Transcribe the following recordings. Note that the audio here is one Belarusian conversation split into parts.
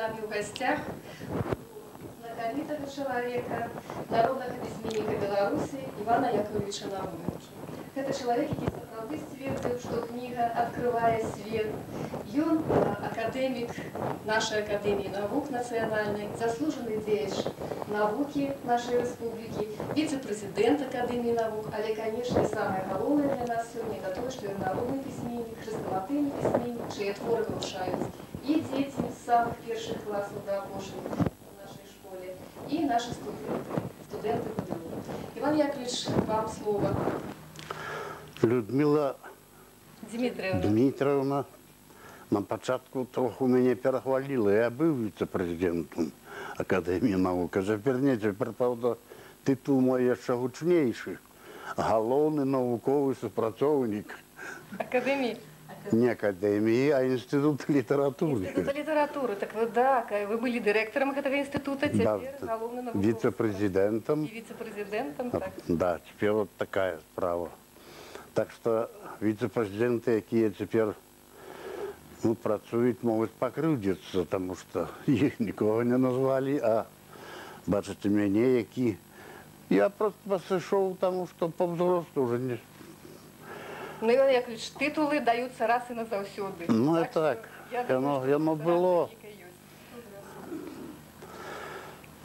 нами в гостях знакомитого человека, народного письменника Беларуси Ивана Яковлевича Науменки. Это человек, который сапраўды сцвердзіў, что книга открывает свет. Он академик нашей Академии наук национальной, заслуженный деятель науки нашей республики, вице-президент Академии наук, але, конечно, самое главное для нас сегодня это то, что он народный письменник, хрестоматийный письменник, чьи творы выручают и дети с самых первых классов до опошних в нашей школе, и наши студенты ПДУ. Иван Яковлевич, вам слово. Людмила Дмитриевна, на початку трохи мене перехвалила. Я був віце-президентом Академії наук, а тепер ні, тепер, правда, титул мій ще гучніший. Головний науковий супрацовник. Академии? Не Академии, а Института литературы. Института литературы. Так вы, да, вы были директором этого института, теперь Да, головным науковым вице-президентом. И вице-президентом, так. Да, теперь вот такая справа. Так что вице-президенты, які тепер працюють, можуть покрывдзіцца, тому що їх нікого не назвали, а бачите мене, які... Я просто посышел, тому что по-взрослому уже не... Ну, Иван Яковлевич, титулы даются раз и назавсёды. Ну, это так. Оно было.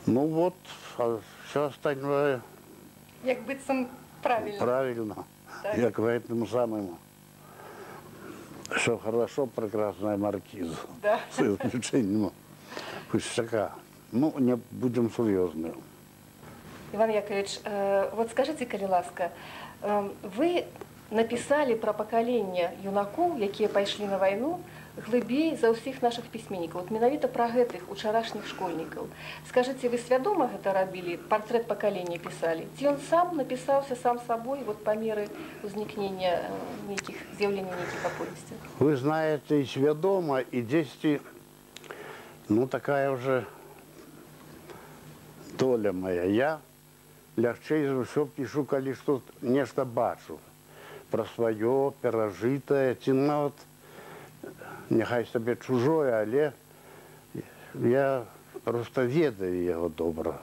Ну вот, а все остальное... Як быццам правильно. Правильно. Так. Як в этому самому. Все хорошо, прекрасная маркиза. Да. С исключением пустяка. Ну, не будем серьезны. Иван Яковлевич, вот скажите, калі ласка, вы написали про пакаленне юнакоў, якія пайшлі на вайну, глыбей за ўсіх наших пісьменнікаў. Вот менавіта пра гэтых учарашніх школьнікаў. Скажите, вы свядома гэта рабілі, портрет пакалення пісалі? Ці ён сам напісаўся сам сабой, вот по меры ўзнікнення нейкіх, з'яўлення нейкіх аповесцяў? Вы знаете, и свядома, и действие, ну, такая уже доля моя. Я лягчэй за ўсё пишу, калі што нешта бачу. Про свое, перажитое, ці нават, няхай сабе чужое, але я просто ведаю яго добра.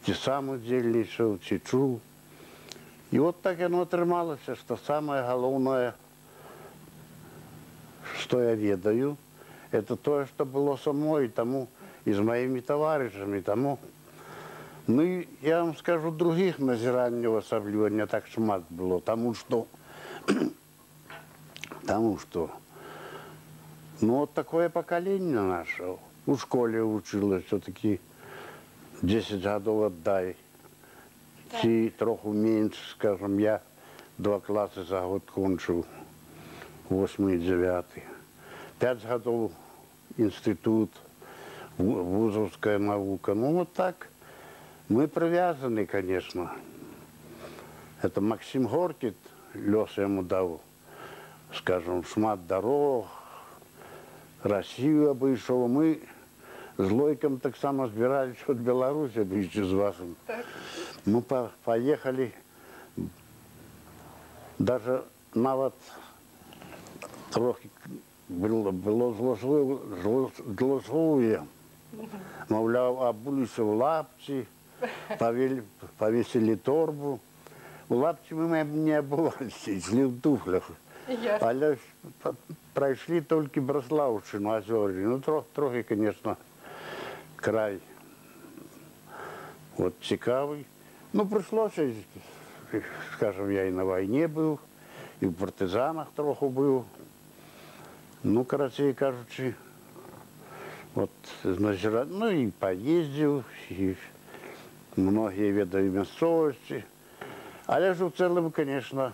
Ці сам удзельнічаў, ці чуў. І вот так яно атрымалася, што самае галоўнае, што я ведаю, это тое, што было са мной, таму і з маімі таварышамі, таму. Ну і я вам скажу, другіх назіранняў асабліва не так шмат было, таму што ну, вот такое поколение наше у школе училось, все-таки 10 годов отдай. Ці троху меньше, скажем, я 2 класса за год кончил, 8 и 9. 5 годов институт, вузовская наука. Ну, вот так. Мы привязаны, конечно. Это Максим Горький, лёс ему дал, скажем, шмат дорог, Россию обышел. Мы с Лойком так само збирались от Беларуси, обычно с вашим. Мы поехали, даже нават трохи было злословие. Мовляв, обулися в лапці, повесили торбу. У лапці мы не обувалися, йшли в туфлях. Але пройшли тільки Браславщину, Озері. Ну, трохи, конечно, край вот цікавий. Ну, прийшлося, скажем, я і на війні був, і в партизанах трохи був. Ну, короче кажучи, вот, ну, і поїздив, і многие ведаю місцевості. Але ж в цілому, конечно,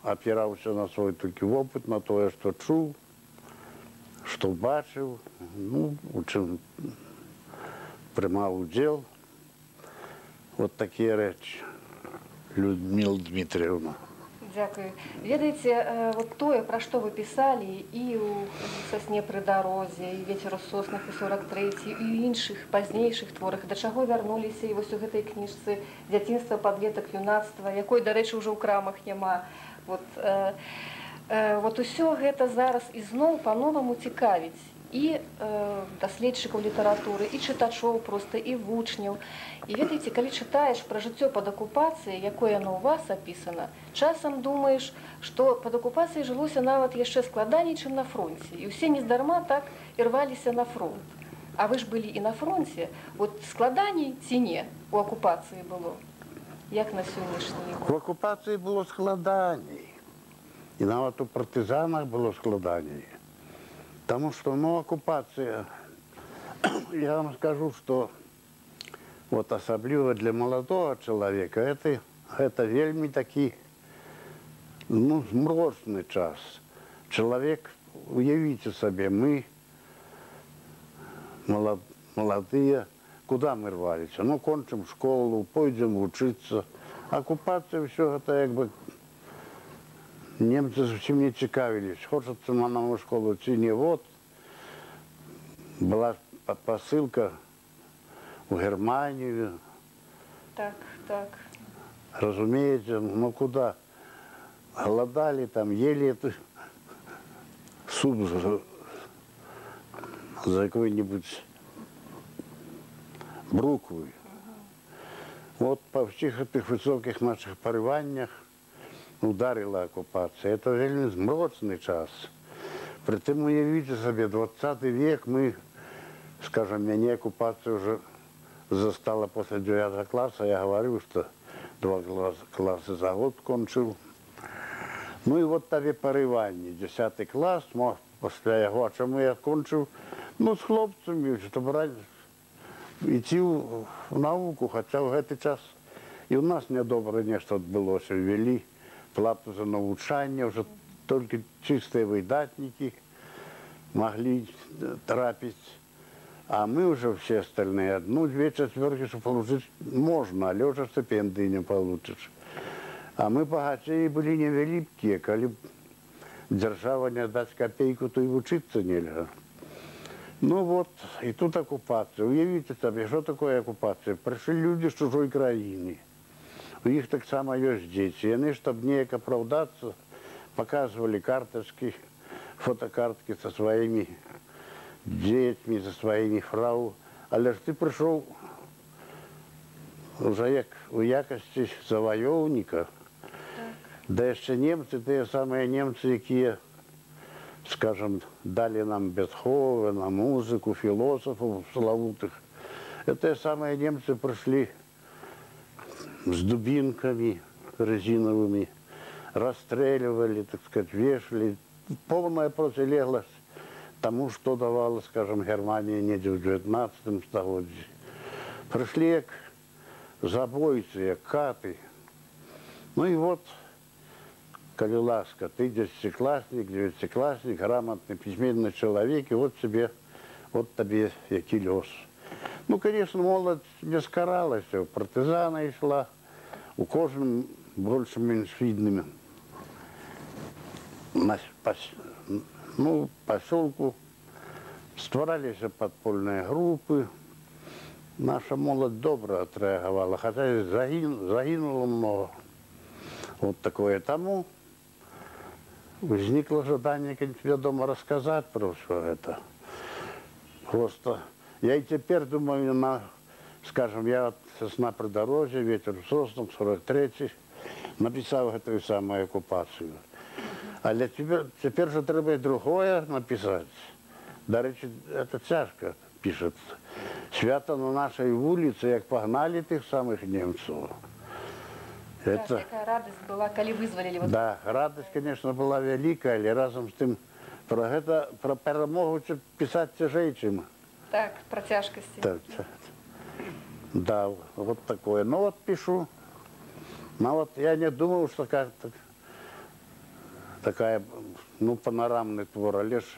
опирався на свой тільки опыт, на то, що чув, що бачив, ну, у чим приймав уділ. Вот такі речі. Людмила Дмитриевна. Дякую. Ведаеце, вот тое, пра што вы пісалі і ў «Сасне пры дарозе», і «Вецер у соснах», і «43», і ў іншых пазнейшых творах, да чаго вярнуліся і вось у гэтай кніжцы «Дзяцінства, падлетак, юнацтва», якой, дарэчы, ўжо ў крамах няма. Вот усё гэта зараз ізноў па-новаму цікавіць і даследчыкаў літаратуры, і чытачоў проста, і вучняў. І ведаеце, калі чытаеш пра жыццё пад акупацыяй, якое яно ў вас апісана, часам думаеш, што пад акупацыяй жылося нават яшчэ складаней, чым на фронце. І ўсе нездарма так і рваліся на фронт. А вы ж былі і на фронце. От складаней ці не у акупацыі было? Як на сённяшні год? В оккупации было складаний. И нават у партизанах было складаний. Потому что, ну, оккупация, я вам скажу, что вот особливо для молодого человека, это вельми таки, ну, змрочный час. Человек, уявите себе, мы, молодые, куда мы рвались? Ну, кончим школу, пойдем учиться. Оккупация, все это как бы... Немцы зовсім не цікавились, хочеться на нову школу чи ні. Вот була посилка в Германію. Так, так. Разумеете, ну куда? Голодали там, ели суп за какой-нибудь бруквой. Вот по всех этих высоких наших пориваннях ударила оккупация. Это вельми змрочный час. Притым, уявите себе, 20 век мы, скажем, меня оккупация уже застала после 9 класса. Я говорю, что 2 класса за год кончил. Ну и вот тебе поривання. 10 клас, після його, а чому я кончив? Ну, з хлопцями, щоб йти в науку, хоча в цей час і у нас недобре нечто відбулося. Ввели плату за навчання, вже тільки чисті видатники могли трапить. А мы уже все остальные, 1-2 четверки, что получить можно, але уже стипендии не получишь. А мы богачей были невеликие, коли держава не даст копейку, то и учиться нельзя. Ну вот, и тут оккупация. Уявите себе, что такое оккупация? Пришли люди с чужой краины. У них так само есть дети. И они, чтобы не оправдаться, показывали карточки, фотокартки со своими детьми, со своими фрау. Але ж ты пришел уже у якости завоевника. Да еще немцы, те самые немцы, которые, скажем, дали нам Бетховена, музыку, философов славутых. Это самые немцы пришли с дубинками резиновыми, расстреливали, так сказать, вешали. Полная противоположность тому, что давала, скажем, Германия не в 19 столетии. Пришли как забойцы, как каты. Ну и вот, коли ласка, ты 10-классник, 9-классник, грамотный, письменный человек, и вот тебе, вот тебе який лёс. Ну, конечно, молодь не скаралась, партизана йшла, у кожному більш-менш видними. Ну, поселку створалися подпольные группы. Наша молодь добро отреагировала, хотя и загинуло много. Вот такое. Тому возникло желание, конечно, дома рассказать про все это. Просто я и теперь думаю, скажем, я от «Сосна придорожья», «Ветер в соснах», 43-й, написал эту самую оккупацию. Але теперь же треба другое написать. До речі, это тяжко пишется. Свято на нашей улице, як погнали тих самих немцев. Так, какая радость была, коли вызволили. Вот. Да, радость, конечно, была великая, але разом з тим про перемогу писать тяжей, чем... Так, про тяжкости. Так, да, вот такое. Ну вот пишу. Но вот я не думал, что как-то такая, ну, панорамный твор, а лишь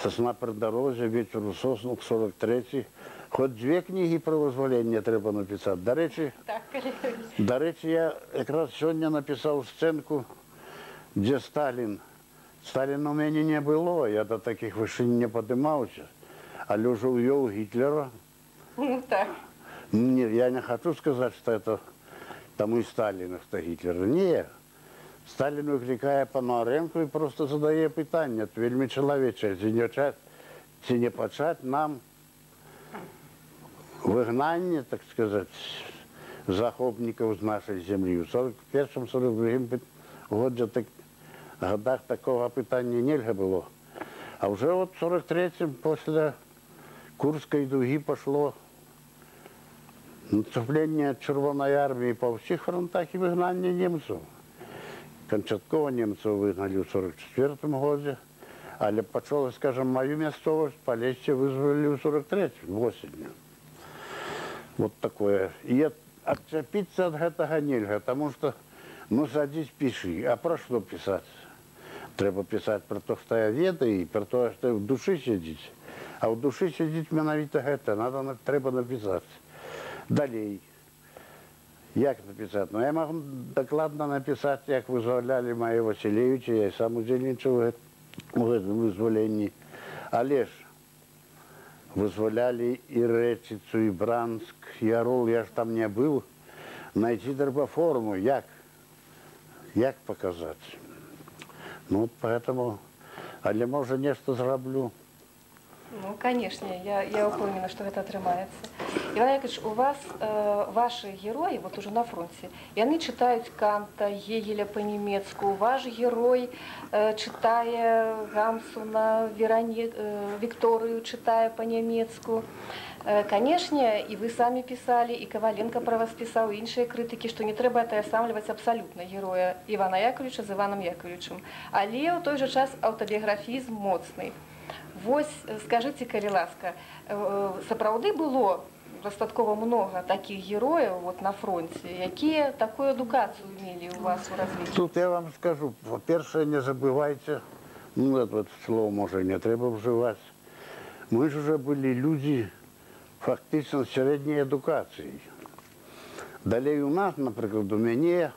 «Сосна придорожья», «Ветер у соснах», 43-й. Хоть 2 книги про визволення треба написати. До речі, я якраз сьогодні написав сценку, де Сталін. Сталіна у мене не було, я до таких вишень не підіймався. Але вже увел Гитлера. Ну так. Я не хочу сказати, що це тому і Сталіна, що Гитлера. Ні. Сталін викликає Пономаренко і просто задає питання, вельми чоловіче, чи не почати нам вигнання, так сказати, захопників з нашої землі. У 41-42 годах такого питання нельзя було. А вже от в 43-м після Курської дуги пішло наступлення Червоної армії по всіх фронтах і вигнання німців. Кончатково німців вигнали у 44-му році, але почали, скажімо, мою місцевість, Полесье визволили у 43-му, осінню. Вот такое. И отцепиться от этого нельзя, потому что, ну, садись, пиши. А про что писать? Треба писать про то, что я ведаю, и про то, что в душі сидить. А в душі сидить менавіто это, треба написать. Далее. Як написать? Ну, я могу докладно написать, як визволяли Майя Василевича, я сам удзельничав у этом визволенні. Але ж визволяли і Речицю, і Брянськ, і Орел, я ж там не був. Найти треба форму, як показати. Ну, поэтому, але може нечто зроблю. Ну, конечно, я упевнена, что это атрымаецца. Іван Яковлевич, у вас ваши герои, вот уже на фронте, яны читают Канта, Гегеля по-немецку. Ваш герой, читая Гамсуна, Викторию, читая по-немецку. Конечно, и вы сами писали, и Коваленко про вас писал, и іншие критики, что не треба отасамліваць абсолютно героя Ивана Яковлевича з Иваном Яковлевичем. Але в той же час аўтабіяграфізм моцны. Вось, скажите, калі ласка, сапраўды было дастаткова много таких героев вот на фронте, якія такую адукацию имели у вас у развитии? Тут я вам скажу, по-перше, не забывайте, ну, это слово, може, не треба вживать. Мы же уже были люди фактично середньої едукації. Далее у нас, наприклад, у мене,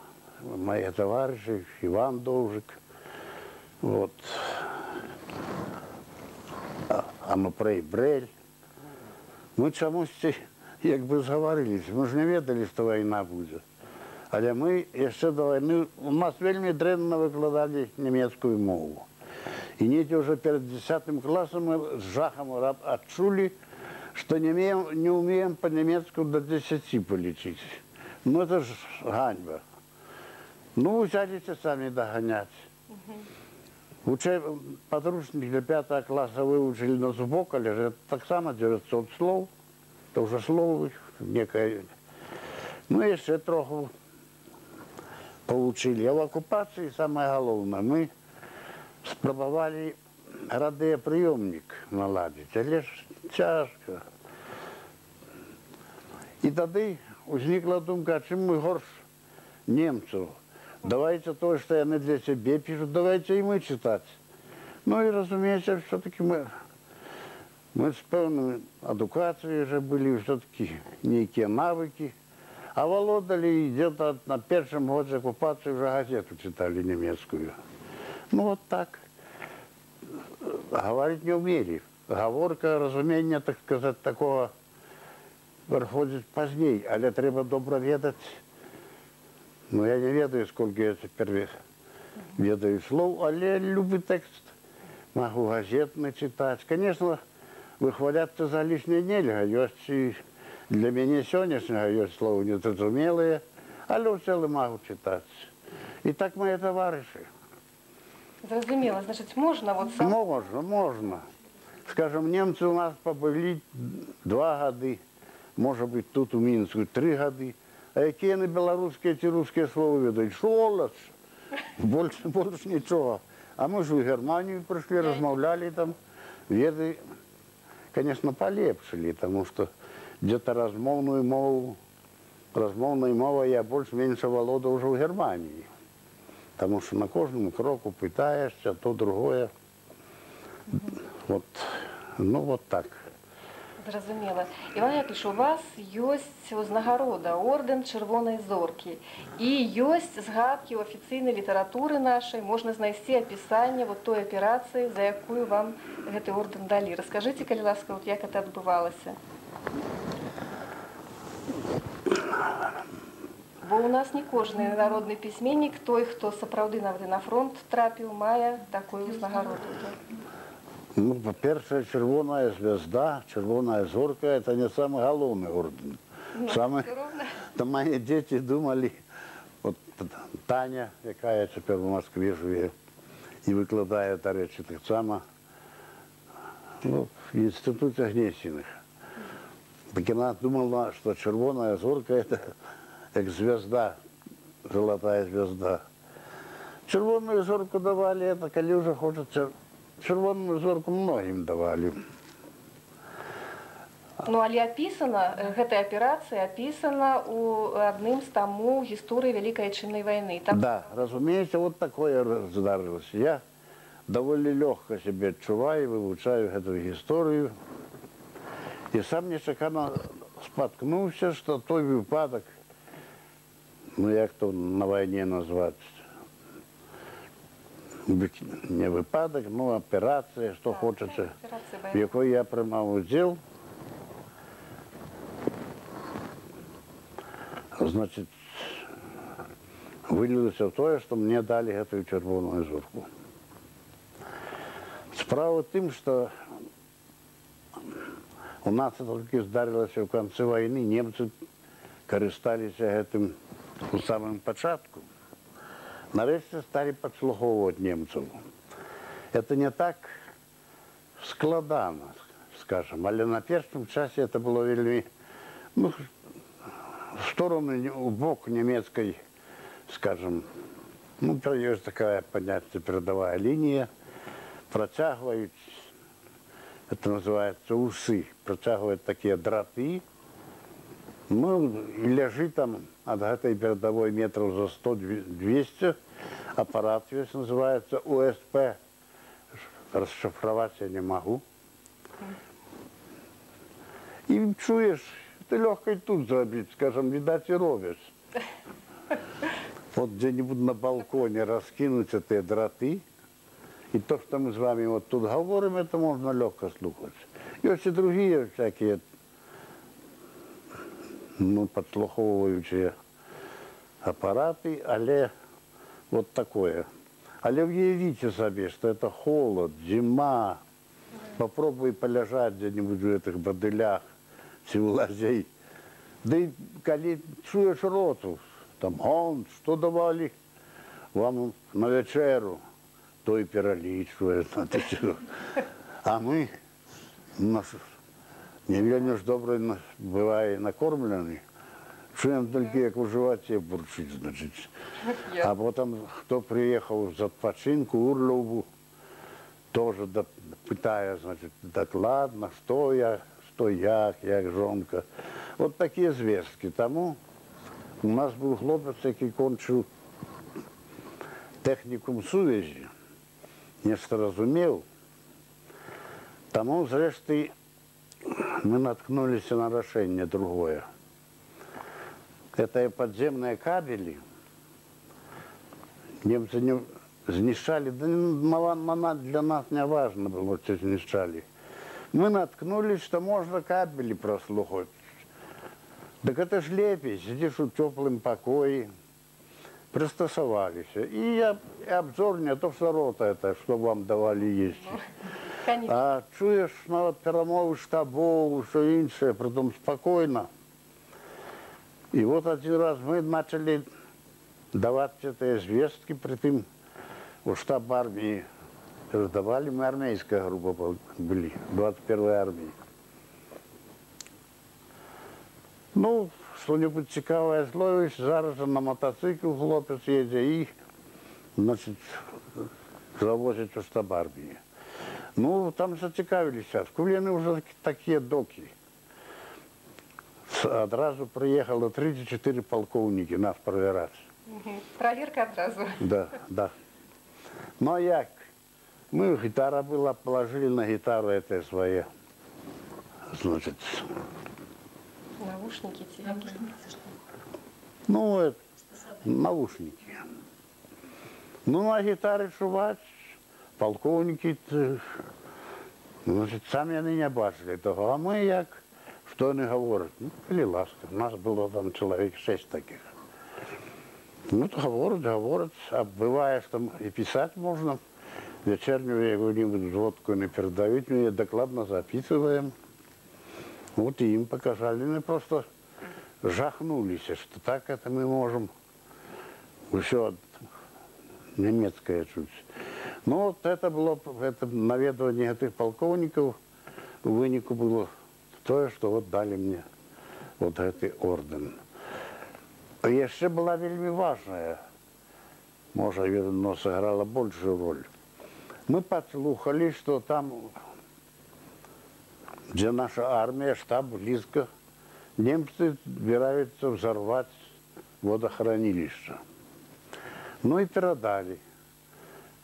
мої товариші, Іван Довжик, вот, Амапрей Брель. Ми чомусь, якби зговорились, ми ж не ведали, що війна буде. Але ми ще до війни, у нас вельми древно викладали німецьку мову. І ніті вже перед 10 класом ми з жахом відчули, что не умеем по-немецку до 10 полечить. Ну, это же ганьба. Ну, взялись сами догонять. Подручник для 5 класса выучили на зубок, але же так само 900 слов. Это уже слово некое. Ну, еще троху получили. А в оккупации, самое главное, мы спробовали радиоприемник наладить, але ж тяжко. І тоді возникла думка, чим ми горш німців. Давайте то, що вони для себе пишуть, давайте і ми читати. Ну і, розуміється, все-таки ми з певною адукацією вже були, все-таки ніякі навики. А володали где-то на першому годі окупації вже газету читали німецькою. Ну вот так. Говорить не умели. Говорка, розуміння, так сказати, такого приходить пізніше, але треба добре ведати. Ну, я не ведаю, скільки я тепер ведаю слов, але люблю текст. Могу газетный читати. Звісно, вихвалятися за лишнє нельзя. Є і для мене сьогоднішнього є слова незрозумілі, але в цілому можу читати. І так мої товариші. Зрозуміло, значить, можна вот сам... Можна. Скажем, немцы у нас побыли 2 года, может быть, тут у Минску 3 года. А які на белорусские эти русские слова ведают? Шолоч. Больше ничего. А мы же в Германию пришли, размовляли там. Веды, конечно, полепшили, потому что где-то размовную мову я больше-меньше володал уже в Германии. Потому что на кожному кроку пытаешься, то другое. Вот, ну вот так. Зрозуміло. Іван Яковлевич, у вас ёсць узнагарода, орден Чырвонай зоркі. І ёсць згадкі ў афіцыйнай літаратуры нашай, можна знайсці апісанне вот той аперацыі, за якую вам гэты орден далі. Раскажыце, калі ласка, вот як это адбывалася. Бо у нас не кожны народны пісьменнік, той, хто сапраўды на фронт трапіў, мае такую узнагароду. Ну, по-перше, червоная звезда, червоная зорка – это не самый головный орден. Там мои дети думали, вот Таня, яка теперь в Москве живет, и выкладывает речи так само, ну, в институте Гнесиных. Так она думала, что червоная зорка – это как звезда, золотая звезда. Червоную зорку давали, это коли уже хочется. Червоную зорку многим давали. Ну, але описана, гэтая операция описана у одним з тому истории Великой Отечественной войны. Там... Да, разумеется, вот такое здарилось. Я довольно легко себе отчуваю, вивчаю эту историю. И сам нечакано споткнувся, что той випадок, ну як то на войне назвать, не випадок, ну операція, що хочеться, в якій я приймав уділ. Значить, вилилося в те, що мені дали цю червону зорку. Справа в тим, що у нас тільки здарилося в кінці війни, німці користалися цим у самому початку. Нарешті стали підслуховувати німців. Це не так складано, скажем, але на першому часі це було вельми, ну, в сторону, у бок німецької, скажем, ну, є така поняття передовая лінія, протягують, це називається уси, протягують такі дроти, ну, и лежит там от этой передовой метров за 100-200. Аппарат весь называется УСП. Расшифровать я не могу. И чуешь, ты легко и тут забить, скажем, видать и робишь. Вот где-нибудь на балконе раскинуть эти дроты. И то, что мы с вами вот тут говорим, это можно легко слухать. Есть и другие всякие, ну, подслуховуючі апарати, але вот такое. Але уявите себе, что это холод, зима. Попробуй полежать где-нибудь в этих бодылях, лазей. Да и коли чуешь роту, там, он, что давали вам на вечеру, то и паралич, а мы, не вельми ж добре буває накормлений, чуємо тільки, як у животі бурчить, значить. А потім, хто приїхав з відпочинку, Урлову, теж питає, значить, докладно, що як жонка. От такі звістки. Тому у нас був хлопець, який кончив технікум сувязі, не зрозумів. Тому, зрештою, мы наткнулись на решение другое. Это подземные кабели. Немцы не знищали, да для нас не важно было, что знищали. Мы наткнулись, что можно кабели прослухать. Так это ж лепей, сидишь в теплом покое, пристосовались. И обзор не то, что рота это, что вам давали есть. А чуєш навіть перемови штабов, що інше, притом спокійно. І от один раз ми почали давати ці звістки, притом у штаб армії передавали, ми армійська група були, 21-й армії. Ну, що-небудь цікаве зловиш, зараз на мотоцикл хлопець їде і, значить, завозять у штаб армії. Ну, там зацікавилися. В Куліни вже такі доки. Одразу приїхало 34 полковники нас перевіряти. Проверка одразу. Да, да. Ну, а як? Ми, гітара була, положили на гітару це своє, значить. Наушники тебе. Ну, наушники. Ну, на гітарі чувати. Полковники, значить, самі вони не бачили того, а ми як, що вони говорять, ну, коли ласка, у нас було там чоловік 6 таких. Ну, говорят, а бывает, что и писать можно. Вечернюю какую-нибудь водку не передают, мы докладно записываем. Вот и им показали, мы просто жахнулись, что так это мы можем. Все немецкое чуть. Но вот это было, это наведывание этих полковников, в вынику было то, что вот дали мне вот этот орден. А еще была вельми важная, может, но сыграла большую роль. Мы подслухали, что там, где наша армия, штаб близко, немцы собираются взорвать водохранилище. Ну и передали.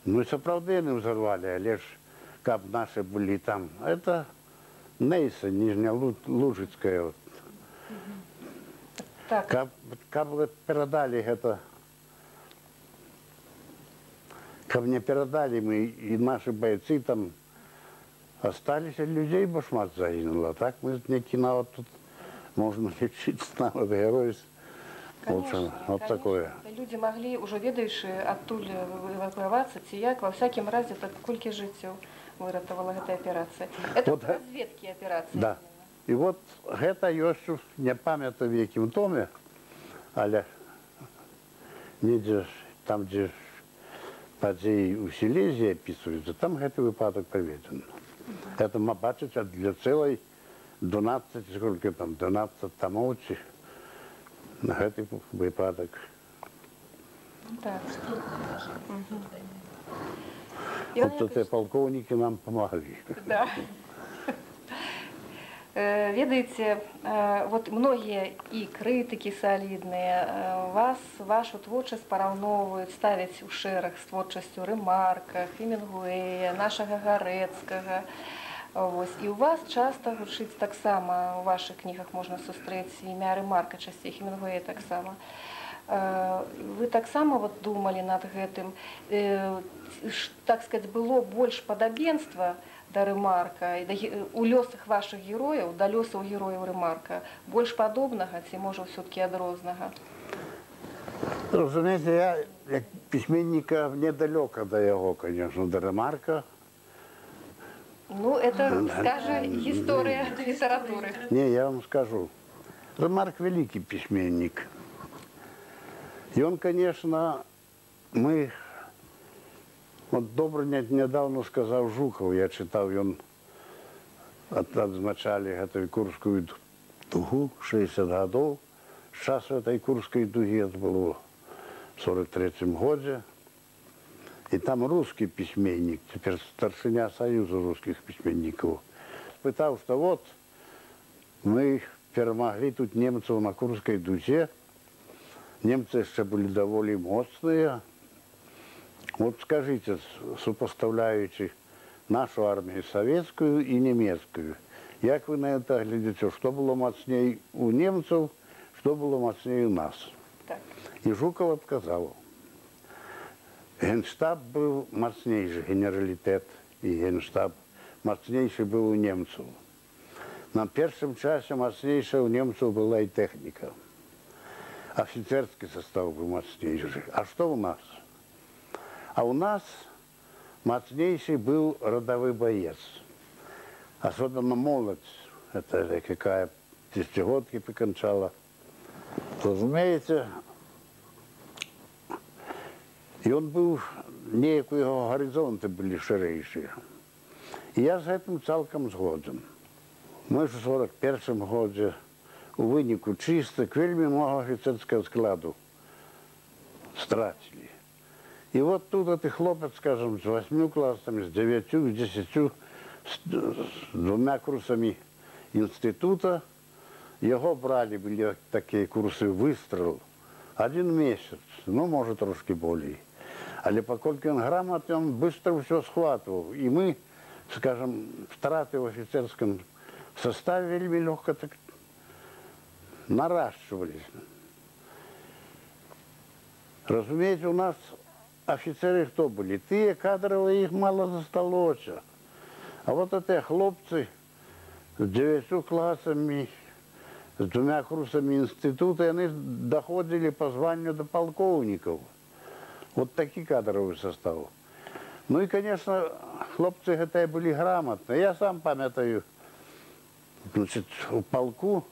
Ну и сапраўды не взорвали, а лишь как наши были там. Это Нейса, Нижнелужицкая. Вот. Так. Как передали это, как мне передали мы, и наши бойцы там остались, и людей башмат загинуло. Так мы не кино тут можно лечить нават героев. Конечно, Вот конечно. такое. Люди могли, уже ведаючи, адтуль эвакуироваться, ці як, во всякім разі, так колькі жыццёў выратавала гэтая аперацыя. Это Вот, разведкі аперацыі. Да. І от гэта ёсць, не памятаю в якім томе, але недзе там, дзе падзеі ў Сілезіі апісваюцца, там гэты выпадак прыведзены. Это мы бачыць для цэлай 12, сколько там, 12 томоў ці на гэты выпадак. Так. Вот эти полковники нам помогли. Да. Ведаеце, вот многія і крытыкі салідныя вас, вашу творчасць параўноўваюць, ставяць у шэраг з творчасцю Рэмарка, Хемінгуэя, нашага Гарэцкага. Вось. І у вас часта гучыць таксама, у вашых кнігах можна сустрэць імя Рэмарка часцей, Хемінгуэя таксама. Вы таксама вот думалі над гэтым, так сказаць, было больш падабенства да Рэмарка, у лёсах вашых герояў, да лёсаў герояў Рэмарка, больш падобнага ці, можа, ўсё-такі адрознага? Разумеете, я як письменника недалёка до яго, конечно, до Рэмарка. Ну, это, скажа, гісторыя літаратуры. Не, я вам скажу. Рэмарк великий письменник. И он, конечно, мы... Вот добро недавно сказал Жуков, я читал, он отзначали эту Курскую дугу, 60 годов. Сейчас этой Курской дуги, это было в 43-м году. И там русский письменник, теперь старшиня Союза русских письменников, пытал, что вот мы перемогли тут немцев на Курской дуге. Немцы еще были довольно мощные. Вот скажите, сопоставляючи нашу армию советскую и немецкую, как вы на это глядите, что было мощнее у немцев, что было мощнее у нас? Так. И Жуков отказал. Генштаб был мощнейший, генералитет и генштаб мощнейший был у немцев. На первом часе мощнейшая у немцев была и техника. Офицерский состав был мощнейший. А что у нас? А у нас мощнейший был родовой боец. Особенно молодь. Это какая десятигодки покончала. Разумеется, и он был, некие его горизонты были ширейшие. И я с этим целком згоден. Мы в 41-м году у вынику чисток вельми много офицерского складу стратили. И вот тут этот хлопец, скажем, с 8 классами, с 9, с 10, с 2 курсами института, его брали, были такие курсы выстрел, 1 месяц, ну, может, трошки более. Але поскольку он грамотный, он быстро все схватывал. И мы, скажем, втраты в офицерском составе вельми легко так наращивались. Разумеется, у нас офицеры кто были? Те кадровые, их мало засталося. А вот эти хлопцы с 9 классами, з 2 курсами інституту, вони доходили по званню до полковників. Вот такий кадровий состав. Ну і, звісно, хлопці гэтай були грамотні. Я сам пам'ятаю, значить, у полку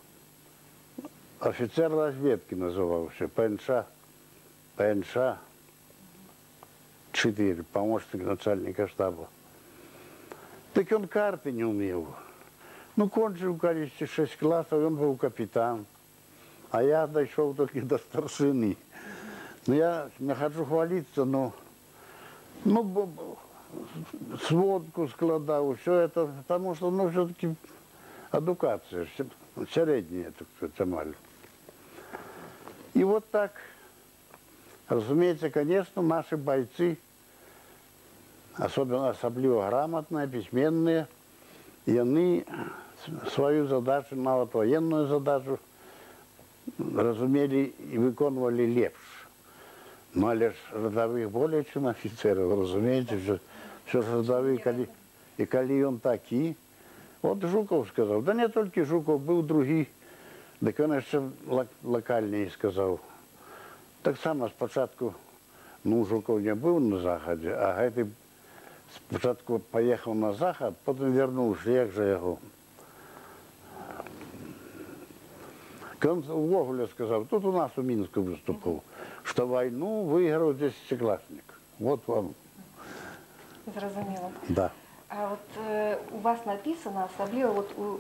офіцер розвідки називався, ПНШ 4, помощник начальника штаба. Так він карти не вмів. Ну, кончив, кажется, 6 класів, він був капітан. А я дійшов тільки до старшини. Ну, я не хочу хвалитися, но сводку складав, все это, потому что, ну, все-таки эдукация, средняя, так сказать, амаль. И вот так, разумеется, конечно, наши бойцы, особливо грамотные, письменные, и они свою задачу, навіть военную задачу, разумели и виконували лепше. Ну, але ж родовых более, чем офицеров, разумеете, все ж родовые, и коли он таки. Вот Жуков сказал, да не только Жуков, был другий, так он еще локальнее сказал. Так само спочатку, ну, Жуков не был на Заходе, а гэты спочатку поехал на Заход, потом вернулся, як же його. Он ввогуле сказал, тут у нас у Минске выступал, что войну выиграл 10-классник. Вот вам. Зрозуміло. Да. А от у вас написано, особливо от у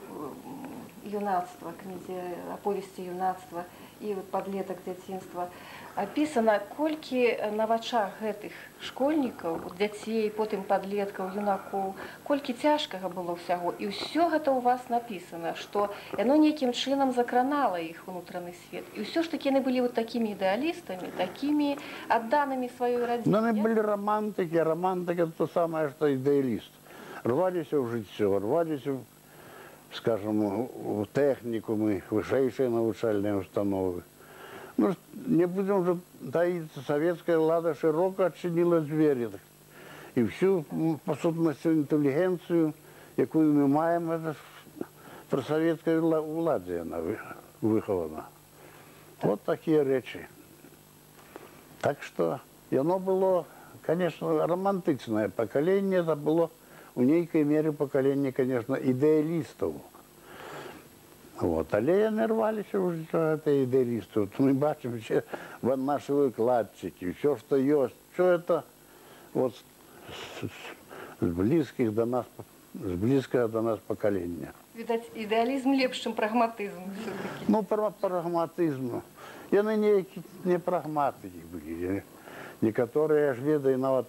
юнацтва, книзе «Оповести юнацтва» і от «Падлетак дзяцінства», описано, колькі на вачах гэтых школьнікаў, дзяцей, потым падлеткаў, юнакоў, колькі цяжкага было ўсяго. І ўсё гэта у вас написано, што яно нейкім чынам закранала іх унутраны свет. І ўсё ж такі яны былі вот такімі ідэалістамі, такімі адданымі сваёй радзіне. Но они были романтики, а романтика это то самое, что идеалист. Рвались в житье, рвались, скажем, в техникумы, высшие навчальные установы. Ну, не будем же таиться, советская влада широко отчинила двери. И всю, по сутности, интеллигенцию, якую мы маем, это при советской владе она выхована. Вот такие речи. Так что, и оно было, конечно, романтичное поколение, это было в некой мере поколение, конечно, идеалистов. Вот. Але яны рваліся ўжо это ідэалістаў. Мы бачым все наши выкладчики, все, что есть, все это вот с близких до нас, с близкого до нас поколения. Відаць, ідэалізм лепш, чым прагматызм все-таки. Ну, прагматызм. Яны не прагматыкі былі. Некоторые, аж ведаю, нават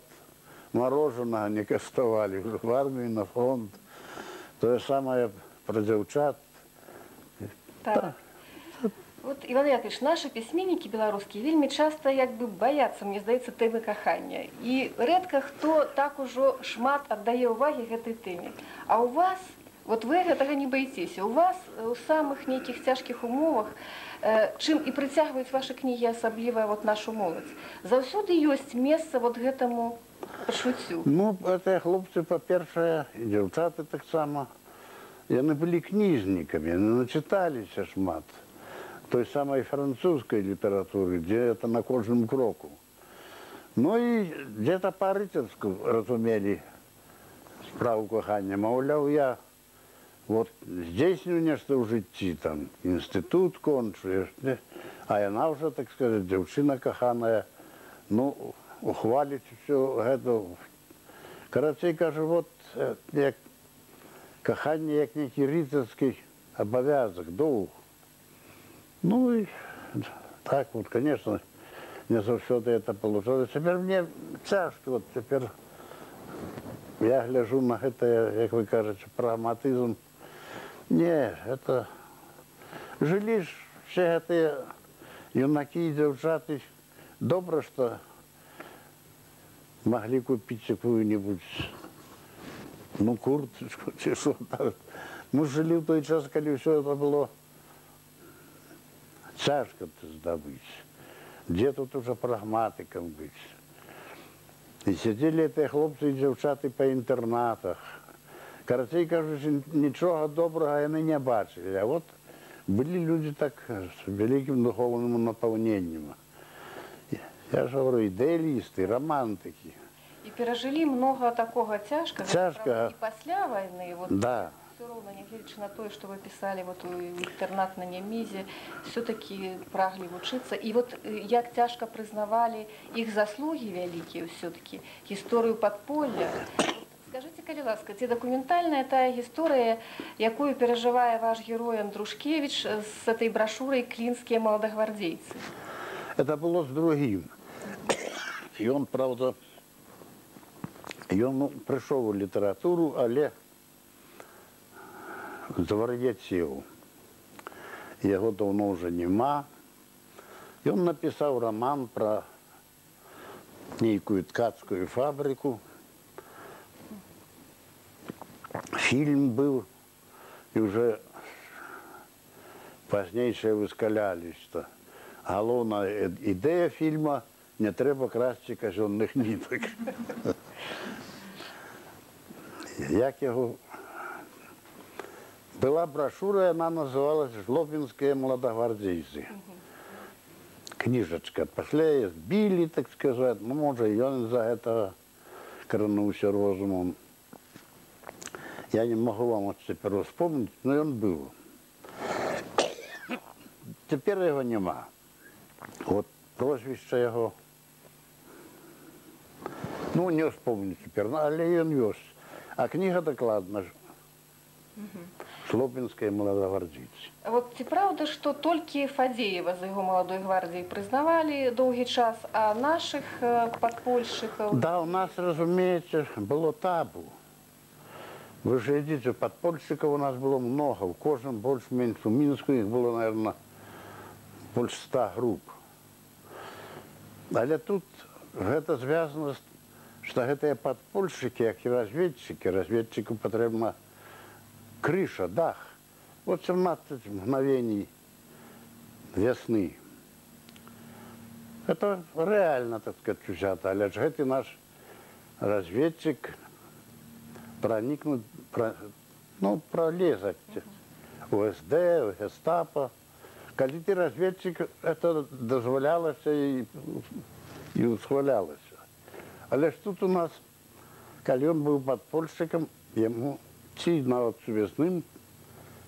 мороженого не каштавалі в армии, на фронт. То же самое про дзяўчат. Так. Вот, Іван Яковлевич, наши письменники белорусские вельмі часто як бы боятся, мне здаецца, тэмы кахання. І рэдка хто так ужо шмат аддае ўвагі гэтай тэме. А у вас, вот вы гэтага не баіцеся, у вас у самых нейкіх цяжкіх умовах, чым і прыцягваюць ваши кнігі, асабліва вот нашу моладзь, заўсёды ёсць месца вот гэтаму пачуццю. Ну, это хлопцы, па-першае, і дзяўчаты таксама. Яны былі книжниками, яны начиталіся шмат той самой французской литературы, где это на кожным кроку. Ну и где-то по-рыцарску разумели справу кохання. Маўляў, я вот здзейсню нешта ў жыцці, там, інстытут кончу, а яна ўжо, так сказать, дзяўчына каханая, ну, ухваліць усё гэта. Карацей, кажу, вот, як каханне як нейкі рыцарскі абавязак, доўг. Ну и так вот, конечно, не заўсёды это получилось. Теперь мне цяжко, вот теперь я гляжу на гэта, як вы кажете, прагматызм. Не, это жылі ж все гэтыя юнакі і дзяўчаты. Добра, что могли купить какую-нибудь, ну, курточку, ці що так. Мы жили в той час, коли все это было тяжко здобыть. Где тут уже прагматиком быть? И сидели эти хлопцы и девчаты по интернатах. Карацей, кажучи, нічого доброго вони не бачили. А от были люди так с великим духовным наполнением. Я же говорю, идеалисты, романтики. І перажылі многа такога цяжкага Цяжкага. і пасля вайны вот Да. все роўна нягледзячы на тое што вы пісалі вот у інтэрнат на Нямізе все-таки праглі вучыцца і вот як цяжка прызнавалі іх заслугі вялікія ўсё-таки гісторыю падполля. Скажыце, калі ласка, ці дакументальная тая гісторыя, якую перажывае ваш герой Андрушкевич з этой брашурай «Клінскія маладагвардзейцы»? Это было с другим. И он, правда, ён пришел в литературу, але завар'яцеў. Яго давно уже нема. И он написал роман про некую ткацкую фабрику. Фильм был, и уже позднейшее выскалялись, что головная идея фильма «Не треба красти казенных ниток». Як его... Была брошюра, она называлась «Жлобинские молодогвардейцы». Книжечка. После сбили, так сказать, ну, может, и он из-за этого крануся розумом. Я не могу вам вот теперь вспомнить, но он был. Теперь его нема. Вот прозвище его, ну, не вспомню теперь, але он есть. А книга докладна. Жлобинские молодогвардейцы. Вот ці правда, што толькі Фадзеева з яго маладой гвардіі прызнавалі доўгі час, а наших падпольшчыкаў... Да, у нас, разумеется, было табу. Вы же видите, подпольщиков у нас было много, в каждом больше-меньше. В Минску их было, наверное, больше 100 групп. Але тут это связано, что это подпольщики, как и разведчики. Разведчику потребна крыша, дах. Вот 17 мгновений весны. Это реально, так сказать, взято. Але ж это наш разведчик проникнуть, ну, пролезать в СД, в гестапо. Коли ты разведчик, это дозволялось и усвалялось. Але ж тут у нас, коли он был подпольщиком, ему ці нават сувязным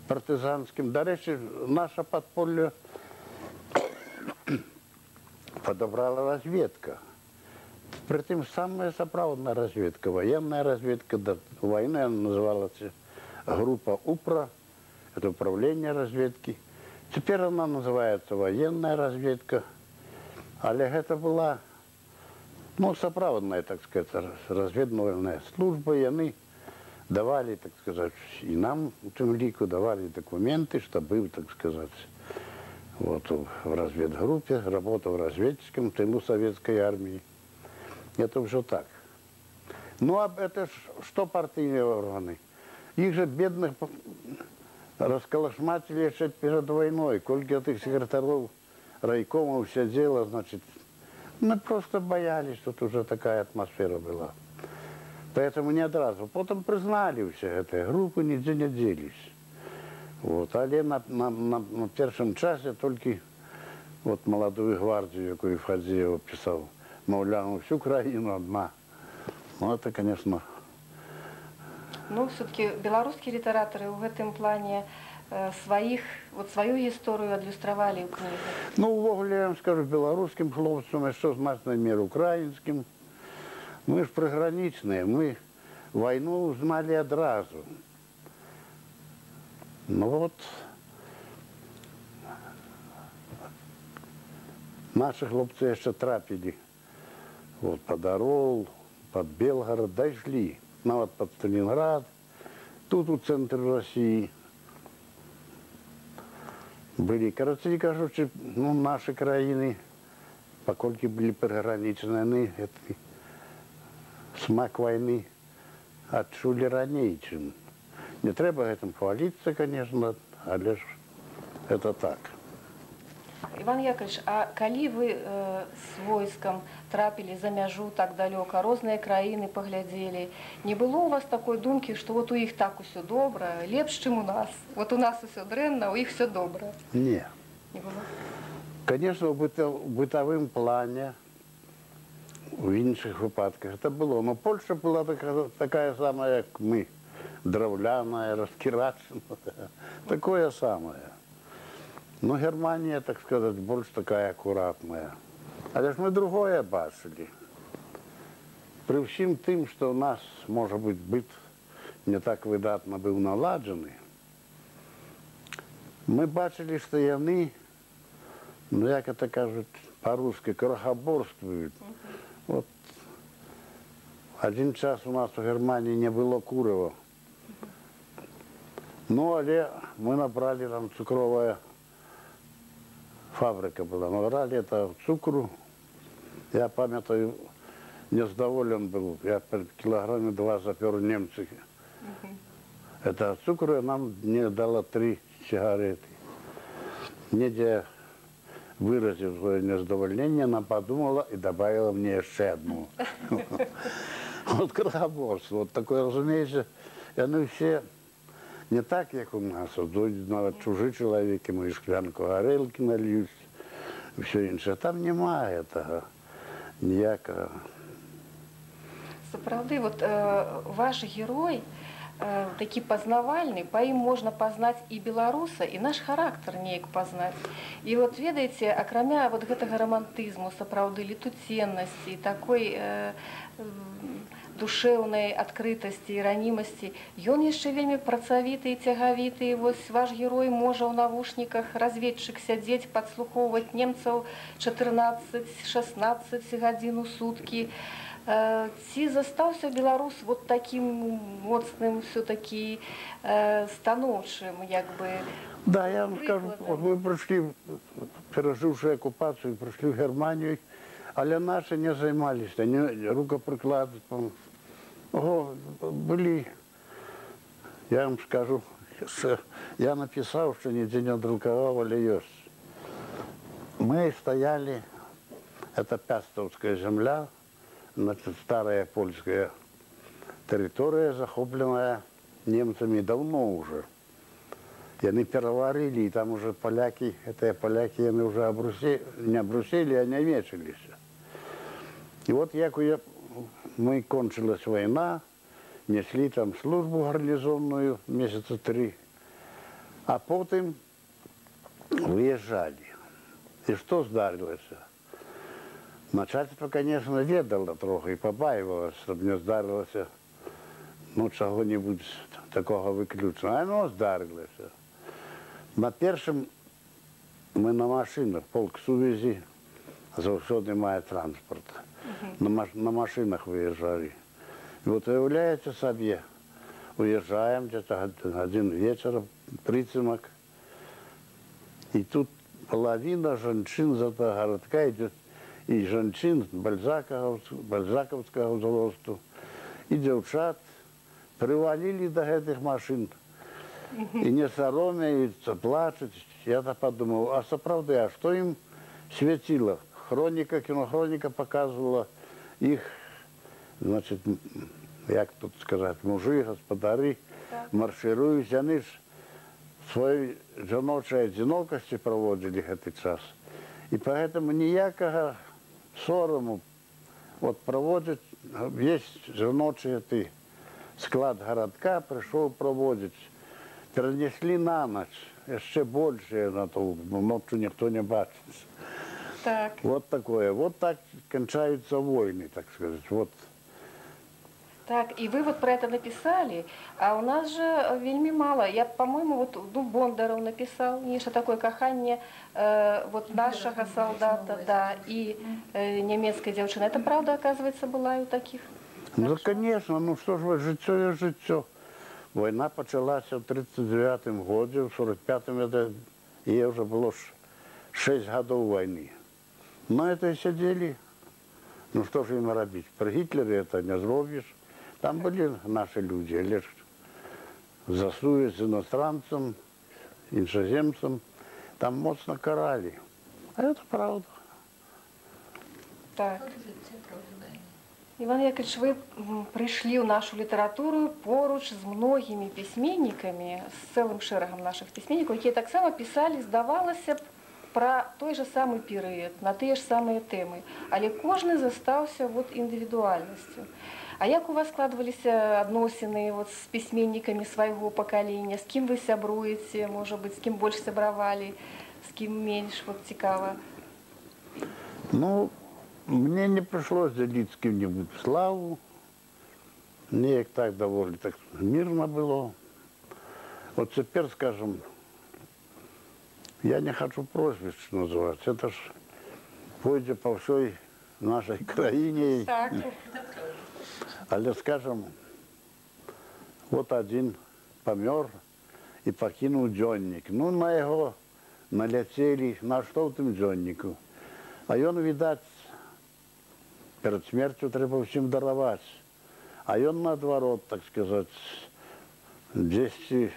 партизанским. До речі, наша подполье подобрала разведка. Притым самая сапраўдная разведка, военная разведка. До войны она называлась группа УПРА, это управление разведки. Теперь она называется военная разведка. Але это была, ну, сапраўдная, так сказать, разведывательная служба, и они давали, так сказать, и нам, у тем лику, давали документы, что был, так сказать, вот в разведгруппе, работал разведчиком в тылу советской армии. Это уже так. Ну, а это что партийные органы? Их же бедных расколошматили еще перед войной. Сколько этих секретарей райкомов сидело, значит, мы просто боялись, что тут уже такая атмосфера была. Поэтому не одразу. Потом признали все эти группы, нигде не делись. Вот. Але на первом часе только вот молодую гвардию, якую Фадзеев писал, мовляв, всю країну одна. Ну, это, конечно... Ну, все-таки белорусские литераторы в этом плане свою историю адлюстровали в книгах. Ну, увогуле, я вам скажу, белорусским хлопцам, а что значит мир украинским. Мы ж приграничные, мы войну узнали одразу. Ну вот, наши хлопцы еще трапили. Вот под Орол, под Белгород, дошли. Ну вот под Сталинград, тут у центре России. Были, короче, кажучи, ну, наши краины, покольки были приграничные, это смак войны отчули ранее, чем. Не треба этим хвалиться, конечно, але ж это так. Іван Яковлевич, а калі вы з войскам трапілі за мяжу так далёка, розныя краіны паглядзелі, не было у вас такой думкі, што вот у іх так усё добра, лепш, чым у нас? Вот у нас усё дрэнна, у іх все добра. Не. Не было? Конечно, в бытовым плане, в інших випадках это было. Но Польша была такая самая, как мы, древляная, раскираченная, такое самое. Но Германия, так сказать, больше такая аккуратная. Але ж мы другое бачили. При всім тим, що у нас, може бути, быт не так видатно був наладжений, ми бачили, що вони, ну як це кажуть по-русски, крохоборствують. От один час у нас у Германії не було курива. Ну, але ми набрали, там цукрова фабрика була, набрали это цукру. Я пам'ятаю, незадоволен был. Я килограмме 2 запер немцев. Это цукру нам не дало 3 сигареты. Недя, выразив свое незадоволение, она подумала и добавила мне еще одну. Вот крохоборство. Вот такое, разумеется, и они все не так, как у нас. Дойдет навіть чужі чоловіки, мої шклянку горілки нальють, все інше. Там немає того ніякого. Сапраўды, вот ваш герой такі пазнавальны, па ім можна пазнаць і беларуса, і наш характар неяк пазнаць. І вот ведаеце, акрамя вот гэтага рамантызму, сапраўды летуценнасці, такой душэўнай адкрытасці і ранімасці, ён яшчэ вельмі працавіты і цягавіты. Вось ваш герой можа ў навушніках, разведчык, сядзець, падслухоўваць немцаў 14-16 гадзін у суткі. Ці застаўся беларус вот таким моцным, все-таки станоўчым, як бы? Да, я вам скажу, вот мы пришли, переживши оккупацию, пришли в Германию, але наши не займались, они рукоприкладством. Были, я вам скажу, я написал, что нигде не друковал, але есть. Мы стояли, это Пястовская земля, значит, старая польская территория, захопленная немцами давно уже. И они переварили, и там уже поляки, это поляки, они уже не обрусили, а не вечились. И вот мы кончилась война, несли там службу гарнизонную месяца 3, а потом выезжали. И что здарилось? Начальство, конечно, ведало трохи і побаивалось, щоб не здарилося, ну, чого-небудь такого виключного. А воно здарилося. На першому ми на машинах, полк сувязі, завжди немає транспорту. На машинах виїжджали. І от виявляється собі, уїжджаємо, где-то 1 вечора, прицемок, і тут половина женщин з этого городка йде, и женщин бальзаковского возрасту, и девчат привалили до этих машин. И не соромятся, плачут. Я-то подумал, а сапраўды, а что им светило? Хроника, кинохроника показывала их, значит, як тут сказать, мужи, господари, маршируют. Они ж своей жіночої одинокости проводили этот час. И поэтому ніякого сорому вот проводить весь жіночий склад городка пришел проводить. Перенесли на ночь, еще больше на то, ночью никто не бачится. Так. Вот такое. Вот так кончаются войны, так сказать. Вот. Так, и вы вот про это написали, а у нас же вельми мало. Я, по-моему, вот Бондаров написал, нечто такое каханье вот нашего солдата, да, и немецкой девчины. Это правда, оказывается, была и у таких? Ну, конечно, ну что ж вы, життя є життя. Война почалася в 1939 году, в 1945 ей уже было 6 годов войны. Но это и сидели. Ну что же им робить? При Гитлере это не зробишь. Там были наши люди, лишь за совесть иностранцам, иноземцам. Там моцно карали. А это правда. Так. Іван Яковлевич, ви прийшли у нашу літературу поруч з многімі письменниками, з цілим шерагом наших письменників, які так само писали, здавалося б, про той же самий період, на ті ж самі теми. Але кожен застався індивідуальністю. А як у вас складывалися відносини з письменниками свого покоління? З ким ви сябруєте, може бути, з ким більше сябравали, з ким менш, цікаво? Ну, мне не пришлось делить с кем-нибудь славу. Мне як так довольно так мирно было. Вот теперь, скажем, я не хочу прозвищ называть. Это ж пойдет по всей нашей краине. Так. Але, скажем, вот один помер и покинул дзённик. Ну, на его налетели, на что в тем дзённику. А он, видать, перед смертью треба всем даровать. А он наоборот, так сказать, десь,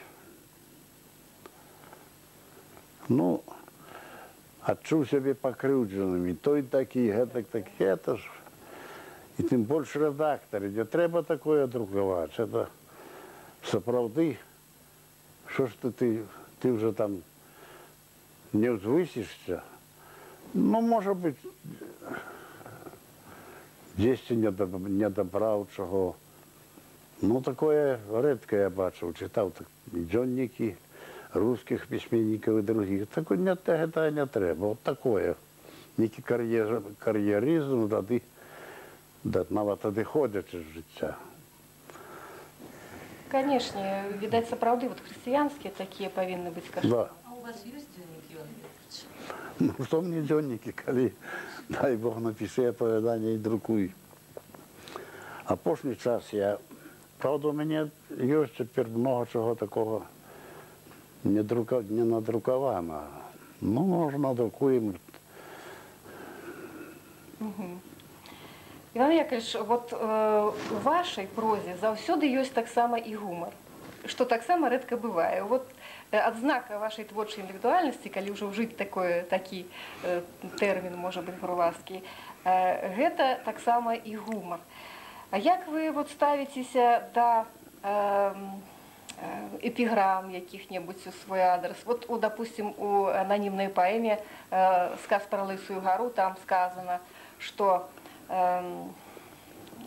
ну, отчув себе покрывдженными. Той такі, гетак такі, это ж. І тим більше редактори, де треба такое друкувати. Це справді, що ж ти вже там не взвисишся. Ну, може бути, десь не добрав чого. Ну, такое редко я бачив, читав дзённики русских письменников і других. Такое не треба, от такое. Некий кар'єризм, навіть доходячи з життя. Конечно, видать, сапраўды, христианские такие повинны быть, скажем. Да. А у вас есть дзённік, Іван Яковлевич? Ну, что мне дзённики, коли, дай Бог, напиши оповедание и друкуй. А поздний час я, правда, у меня есть теперь много чего такого не надруковано. Ну, може, надрукуємо. Іван Яковлевич, у вашій прозі заўсёды ёсць таксама і гумар, што таксама рэдка бывае. Адзнака вашай творчай індывідуальнасці, калі ўжо ўжыць такі тэрмін, можа быць, груварскі, гэта таксама і гумар. А як вы ставіцеся да эпіграм якіх-небудзь у свой адрес? Допустим, у ананімнай паэме «Сказ про Лысую гору» там сказано, што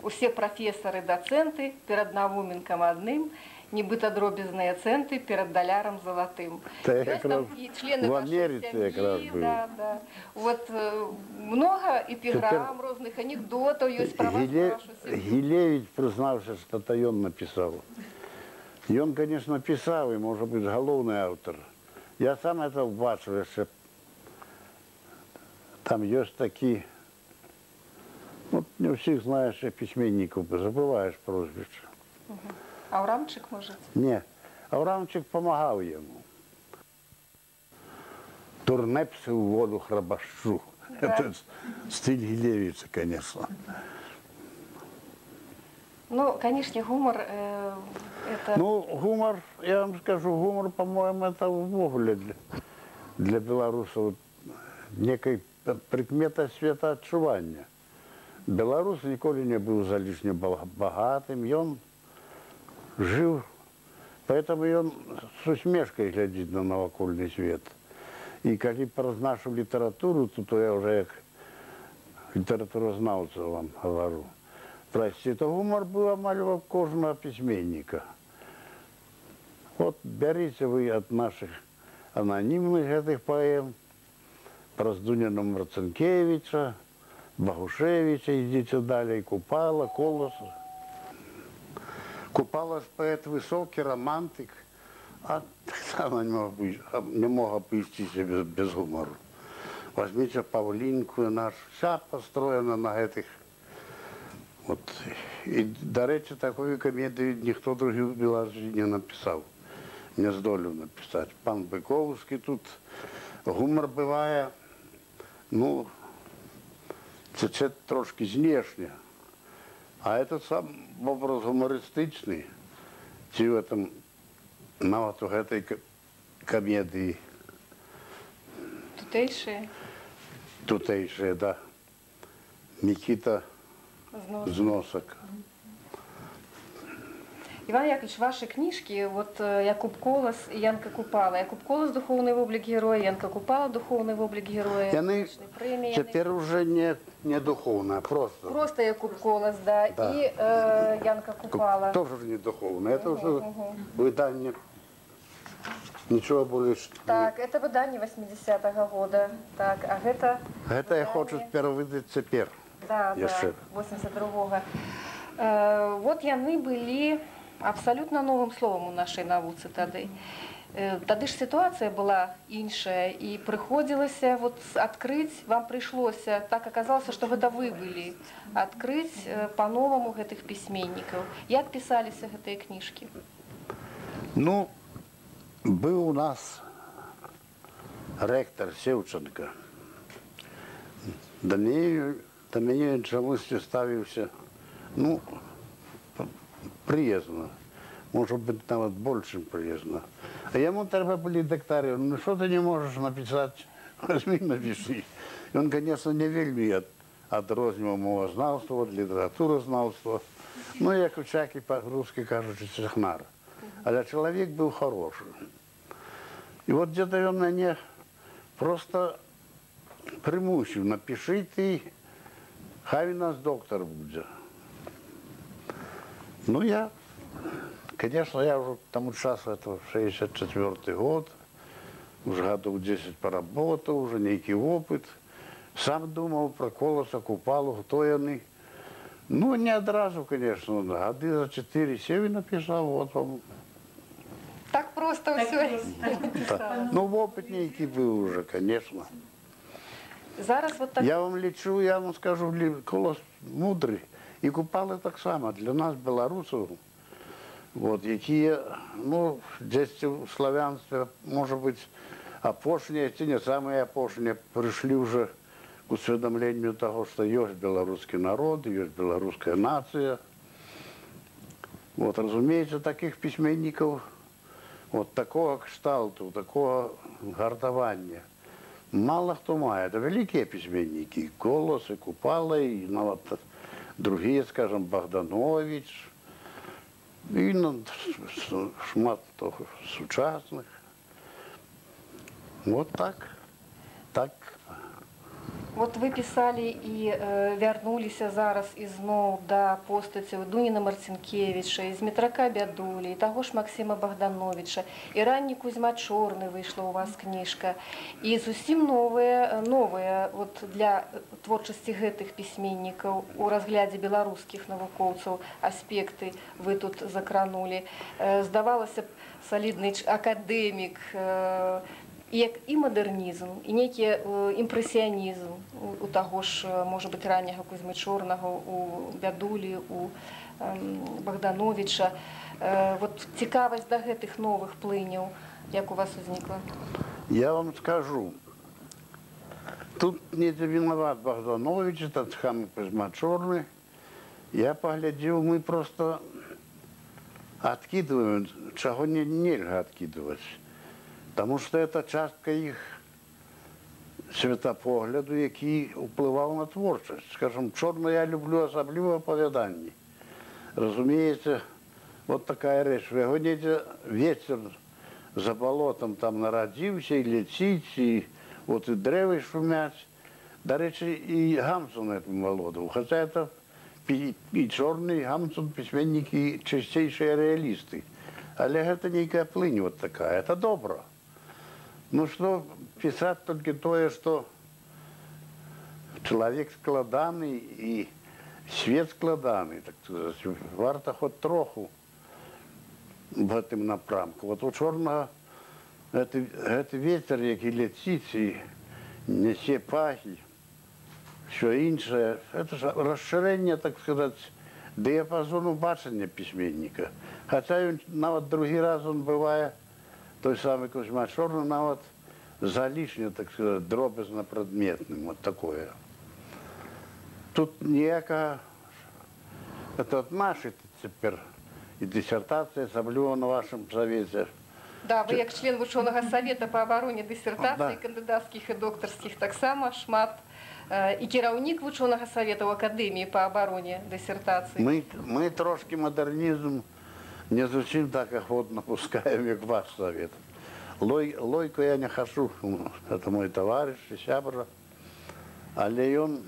усе прафесары, дацэнты перад навуменкам адным, нібыта дробязныя цэнты перад далярам залатым. В Америце якраз быў. Много эпіграм, розных анекдотаў ёсць пра вас. Гілевіч прызнаўся, што это ён напісаў. Ён, конечно, пісаў, і, можа быць, галоўны аўтар. Я сам это бачыў яшчэ. Там ёсць такі, не ўсіх знаеш пісьменнікаў, забываеш прозвішча. Аўрамчык, можа? Не, Аўрамчык памагаў яму. Турнепсы ў воду храбашчу. Это стиль Гілевіча, конечно. Ну, конечно, гумор это... Ну, гумор, я вам скажу, гумор, по-моему, это ввогуле для беларусаў некай прыкмета светаадчування. Беларус ніколі не быў залішне багатым, ён жыў, поэтому ён с усмешкай глядзіць на навакольны свет. І калі праз нашу літаратуру, то я уже як літаратуразнаўца вам говорю, прости, то гумор быў амаль у кожнага пісьменніка. Вот бярыце вы ад наших ананімных гэтых паэм, праз Дуніна Марцинкевича, Багушевича, ідзіце далей, Купала, Колоса. Купала ж паэт высокі, романтик, а таксама не мог абысціся без гумору. Возьмите Павлінку нашу, вся построена на гэтых. І, до речі, такої комедії ніхто другий в Білорусі не написав, не здолів написати. Пан Биковський тут, гумор буває, ну, це трошки знешне. А этот сам образ гумористичний, ці в этом, навіть у гэтай комедії. Тутейшие? Тутейшие, да. Микита Зносок. Іван Яковлевич, ваші книжки, вот Якуб Колос і Янка Купала. Якуб Колос – духовний облик героя, Янка Купала – духовний облик героя. Яны Премии, теперь уже не духовно, а просто. Просто Якуб Колос, да, Да. и Янка Купала. Тоже не духовно. Это уже выдание. Ничего больше. Так, это выдание 80-го года. Так, а это... Это я хочу теперь выдать теперь. Да, Яшчэ. да, 82-го. Вот яны былі абсалютна новым словам у нашай навуцы тады. Тады ж сітуацыя была іншая, і прыходзілася вот адкрыць, вам прыйшлося, так аказалася, што гэта вы былі, адкрыць па-новаму гэтых пісьменнікаў. Як пісаліся гэтыя кніжкі? Ну, был у нас ректор Севченко. До меня чомусь ставился, ну, приязно. Может быть, навіть більше приязно. А йому треба були докторы. Ну, що ти не можеш написати? Возьми, напиши. І він, звісно, не вельми відрознював мовознавство від літературознавства. Ну, як у всякий, по-русски кажучи, технар. Але чоловік був хороший. І от где-то він мене просто примусив, напиши ти, хай у нас доктор буде. Ну, я, конечно, я уже к тому часу, это 64-й год, уже годов 10 поработал, уже некий опыт. Сам думал про Колоса, Купалу, хто яны. Ну, не одразу, конечно, годы за 4-7 написал, вот вам. Так просто все. Да. Ну, опыт некий был уже, конечно. Зараз вот так... Я вам лечу, я вам скажу, Колос мудрый. І Купали так само. Для нас, білорусів, от, які, ну, десь у славянстві, може бути, опошні, ці не самі опошні, прийшли вже к усвідомленню того, що є білоруський народ, є білоруська нація. От, розумієте, таких письменників, от такого кшталту, такого гартування, мало хто має. Це великі письменники, Колос, і Купала, і навіть другие, скажем, Богданович, и шмат сучасных. Вот так. Так. Вот вы писали і вярнуліся зараз ізноў да постацяў Дуніна Марцінкевіча, і Змітрака Бядулі, і таго ж Максіма Богдановича, і ранні Кузьма Чорны выйшла у вас кніжка. І зусім новыя вот для творчасці гэтых пісьменнікаў у разглядзе беларускіх навукоўцаў аспекты вы тут закранулі. Здавалася б, салідны акадэмік, і мадэрнізм, і нейкі імпрэсіянізм у таго ж, можа быць, ранняга Кузьмы Чорнага, у Бядулі, у Богдановича. Вот цікавасць да гэтых новых плыняў, як у вас узнікла? Я вам скажу, тут не виноват Богданович, этот хам Кузьма Чорны. Я поглядел, мы просто откидываем, чего нельзя откидывать. Потому что это частка их світапогляду, який впливав на творчість. Скажем, Чорну я люблю особливо оповідання. Розумієте, вот такая речь. Вы гоните, ветер за болотом там народився, і летить, і вот и древи шумять. До речі, і Гамсун этому володав. Хотя это и Чорний, и Гамсун письменники чистейшие реалисты. Але это некая плынь вот такая. Это добро. Ну что писать только то, что человек складанный и свет складанный, так сказать, варто хоть троху в этом напрамку. Вот у Чорного это ветер, який летить и несе пахи, все інше. Это же расширение, так сказать, диапазону бачення письменника. Хотя навіть другий раз он бывает, той самый Кузьма Чорный, навіть залишне, так сказать, дробязно-предметным, вот такое. Тут ніяка, это от нашей теперь и диссертация, особливо на вашем совете. Да, вы як член вучонага савета па абароне дысертацый, Да. кандыдацкіх і доктарскіх таксама шмат і кіраўнік вучонага савета ў акадэміі па абароне дысертацыі. Мы трошки модернизм не зусім так охотно пускаем, як ваш совет. Лойку я не хочу, это мой товарищ и сябра, але ён,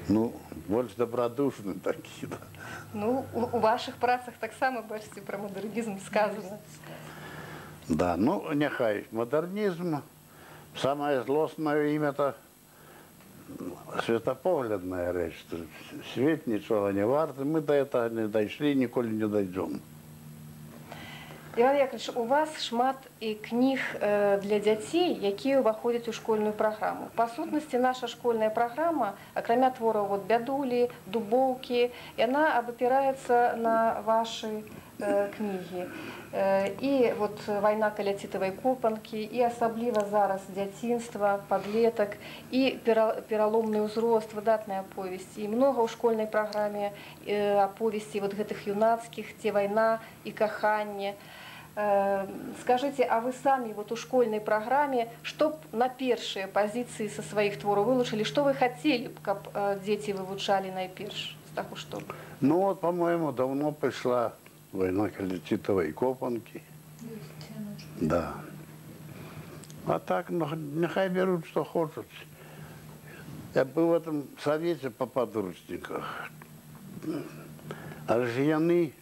ну, больш добродушны такі. Да. Ну, у ваших працах таксама, бачыце, пра мадэрнізм сказано. Да, ну, няхай, модернизм, самое злостное имя-то светапоглядная рэч. Свет нічога не варты, мы до этого не дайшлі, ніколі не дайдзём. Іван Яковлевич, у вас шмат і кніг для дзяцей, якія ўваходзяць у школьную праграму. Па сутнасці, наша школьная праграма, акрамя твораў вот «Бядулі», «Дубоўкі», яна абапіраецца на вашы кнігі. І вот «Вайна каля цітавай копанкі», і асабліва зараз «Дзяцінства», «Падлетак», і «Пераломны ўзрост», выдатныя аповесці. І многа ў школьнай праграме аповесцей вот гэтых юнацкіх, «Дзе вайна» і «Каханне». Скажите, а вы сами вот у школьной программе, что б на першие позиции со своих творов вылучили, что вы хотели, как дети вывучали найперш? Что? Ну вот, по-моему, давно пришла «Война каля цітавай копанкі». Да. А так, ну, нехай берут, что хотят. Я был в этом совете по подручниках. А же яны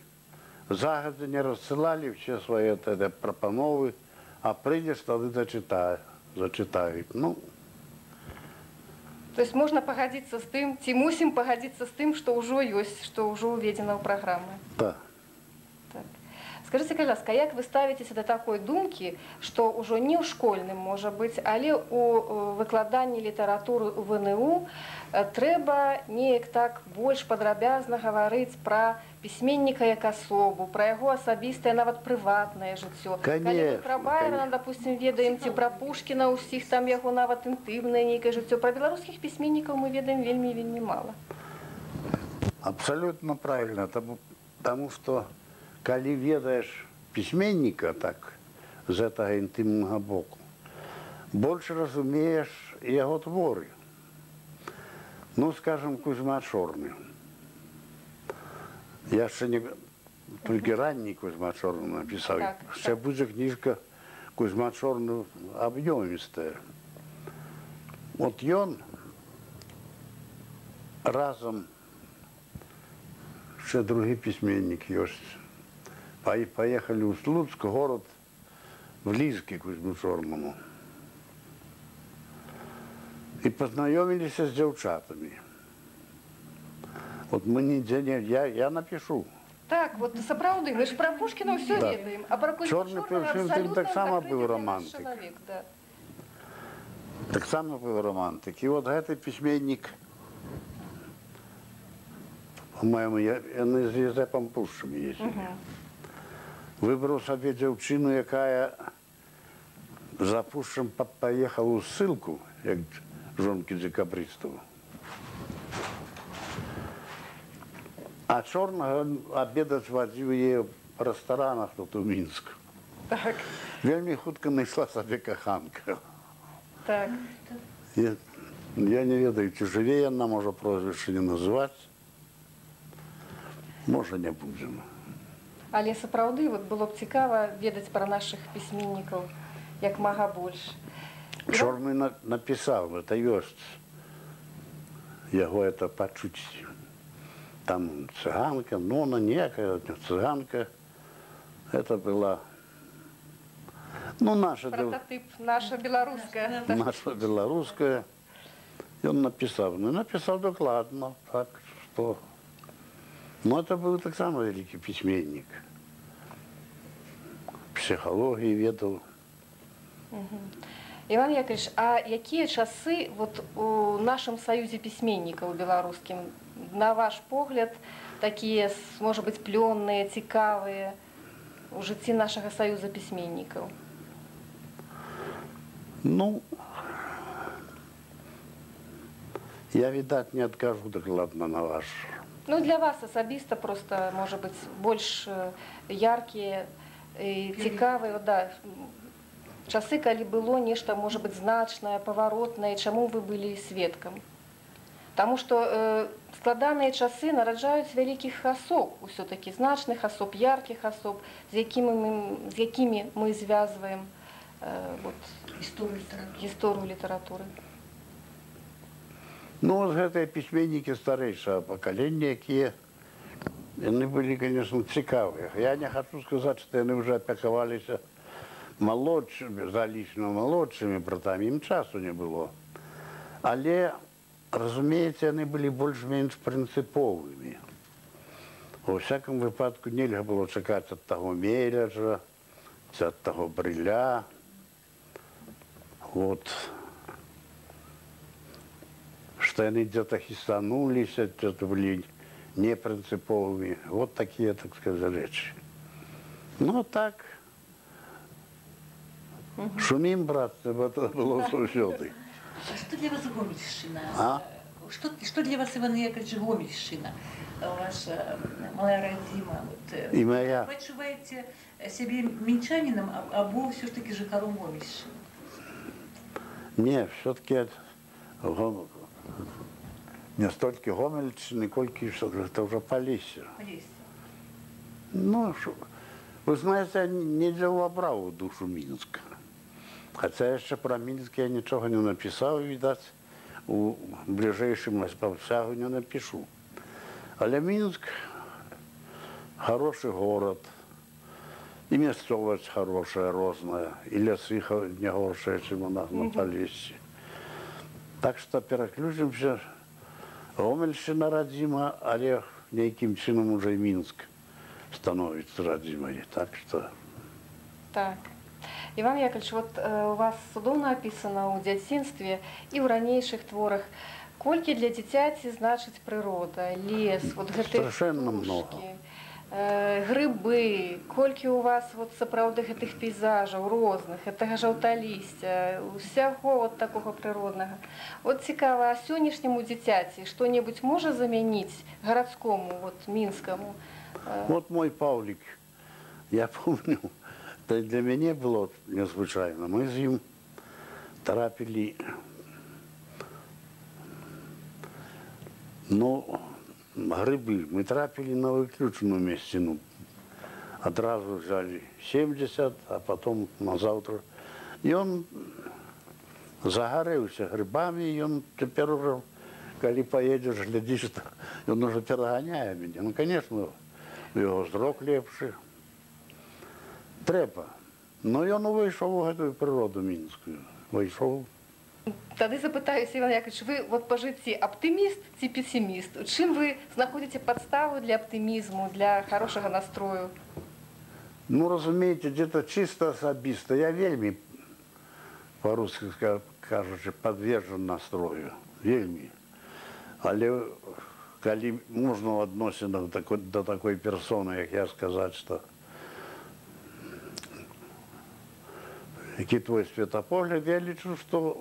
загадзя не рассылали все свои пропановы, а придешь, тады зачитают. Ну. То есть можно погодиться с тем, ці мусим погодиться с тем, что уже есть, что уже уведено в программы. Да. Так. Скажите, калі ласка, як вы ставитеся до такой думки, что уже не ў школьным, можа быць, але у выкладанні літаратуры ў ВНУ трэба неяк так больш падрабязна гаварыць пра пісьменніка як асобу, пра яго асабістае, нават прыватнае жыццё. Калі мы пра Байрона, допустим, ведаем, ці пра Пушкіна, усіх там яго нават інтымнае нейкае жыццё. Пра беларускіх пісьменнікаў мы ведаем вельмі мала. Абсолютно правильно, потому что калі ведаеш пісьменніка так з гэтага інтымнага боку, больш разумееш яго творы. Ну, скажем, Кузьма Чорны. Я ще не тільки ранній Кузьма Чорны написав. Ще буде книжка Кузьма Чорны об'ємістая. От ён разом, ще другий письменник есть, поехали в Слуцк, город, близкий к Кузьму Чорному. И познакомились с девчатами. Вот мы нигде не... Я напишу. Так, вот сапраўды, мы ж пра Пушкіна ўсё ведаем, а пра Кузьму Чорнага абсолютно так само был романтик. Чалавек, да. Так само был романтик. И вот этот письменник, по-моему, яны з Єзепом Пушчем ездили. Выбрал себе девчину, якая за Пушчем поехала у ссылку, як жонки декабристов. А Чорнага обедать водил ее в ресторанах тут у Мінску. Так. Вельми хутка знайшла собі коханка. Так. Я не ведаю, чи живе яна, може прозвище не називати. Може, не будемо. Але сапраўды вот было б цікава ведаць пра наших пісьменнікаў як мага больш. Чорны написал, это есть. Яго это пачуць. Там цыганка, но она некая цыганка. Это была, ну, наша... Прототип, наша белорусская. Наша белорусская. И он написал. Ну, написал докладно, так что... Ну, это был так само великий письменник. Психологии ведал. Іван Яковлевич, а якія часы вот у нашым саюзе пісьменнікаў беларускім, на ваш погляд, такія, можа быць, плённыя, цікавыя у жыцці нашага саюза пісьменнікаў? Ну, я, видать, не откажу докладно на ваш. Ну, для вас асабіста просто, можа быць, больш яркія і цікавыя, да, часы, калі было нешта, можа быць, значнае, паваротнае, чаму вы былі сведкам? Таму што складаныя часы нараджаюць вялікіх асоб, усё-такі значных асоб, яркіх асоб, з якімі мы звязваем гісторыю літаратуры. Ну, вот гэтыя пісьменнікі старэйшага пакалення, якія яны былі, конечно, цікавыя. Я не хочу сказаць, што яны ўжо апякаваліся малодшымі, залічна малодшымі братамі, ім часу не было. Але, разумееце, яны былі больш-менш прынцыповымі. У всяком выпадку нельга было чакаць ад таго Мележа, ці ад таго Брыля. Вот. Што яны дзе-то хістануліся, дзе-то былі непрынцыповымі. Вот такія, так сказать, рэчы. Ну, так. Шумім, брат, это было заўсёды. Что для вас Гомельщина? А? Что для вас, Иван Яковлевич, Гомельщина? Ваша малая родима. Вот, И моя. Вы отчуваете себе минчанином, або все-таки жихаром Гомельщины? Не, все-таки не столько Гомельщины, колькі это уже Полесье. Полесье. Ну, вы знаете, я не увабраў у душу Мінска. Хаця яшчэ пра Мінск я нічога не напісаў, відаць, у бліжэйшым спаўсягу не напішу. Але Мінск хороший город, і мясцовасць хорошая, розная, і лясы не горшыя, чым у нас на Полессі. Так што пераключымся. Гомельшчына радзіма, але нейкім чынам уже і Мінск становіцца радзімай. Так што... Так. Іван Яковлевич, вот у вас цудоўна апісана ў дзяцінстве і ў ранейшых творах, колькі для дзіцяці значыць прырода, лес, вот гэтыя птушкі, грыбы, колькі у вас вот сапраўды гэтых пейзажаў розных, гэтага жаўталісця, усяго вот такога прыроднага. Вот цікава, а сённяшняму дзіцяці што-небудзь можа замяніць гарадскому, вот мінскаму? Вот мой Паўлік, я помню, это для мяне было незвычайна. Мы з ім трапілі, ну, грибы. Мы трапили на выключенную месцину. Одразу взяли 70, а потом на завтра. И он загорелся грибами, и он теперь уже, когда поедешь, глядишь, он уже перегоняет меня. Ну, конечно, его зрок лепший. Треба. Но ён вийшов у гэтую природу мінську. Вийшов. Тады запытаюся, Іван Яковлевич, вы вот по жыцці аптыміст ці пессіміст? Чым вы знаходзіце падставу для аптымізму, для хорошага настрою? Ну, разумеете, где-то чисто асабіста. Я вельмі, по-русски кажучи, подвержен настрою. Вельмі. Але калі можна в адносінах до такой персоны, як я, сказаць, што які твой светапогляд, я лічу, што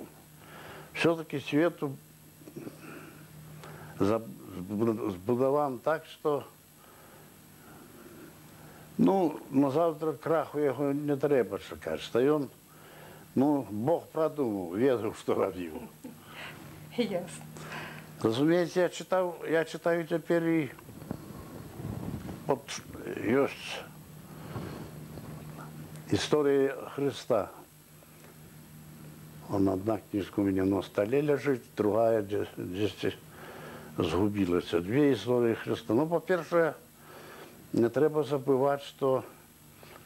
все-таки свету збудаван так, што ну, на завтра краху яго не трэба чакаць, што ён, ну, Бог прадумаў, ведаў, што рабіў. Ясно. Разумееце, я читаю цяпер і вот ёсць история Христа. Одна книжка у меня на столе лежит, другая здесь сгубилась. Две истории Христа. Ну, по-перше, не треба забывать, что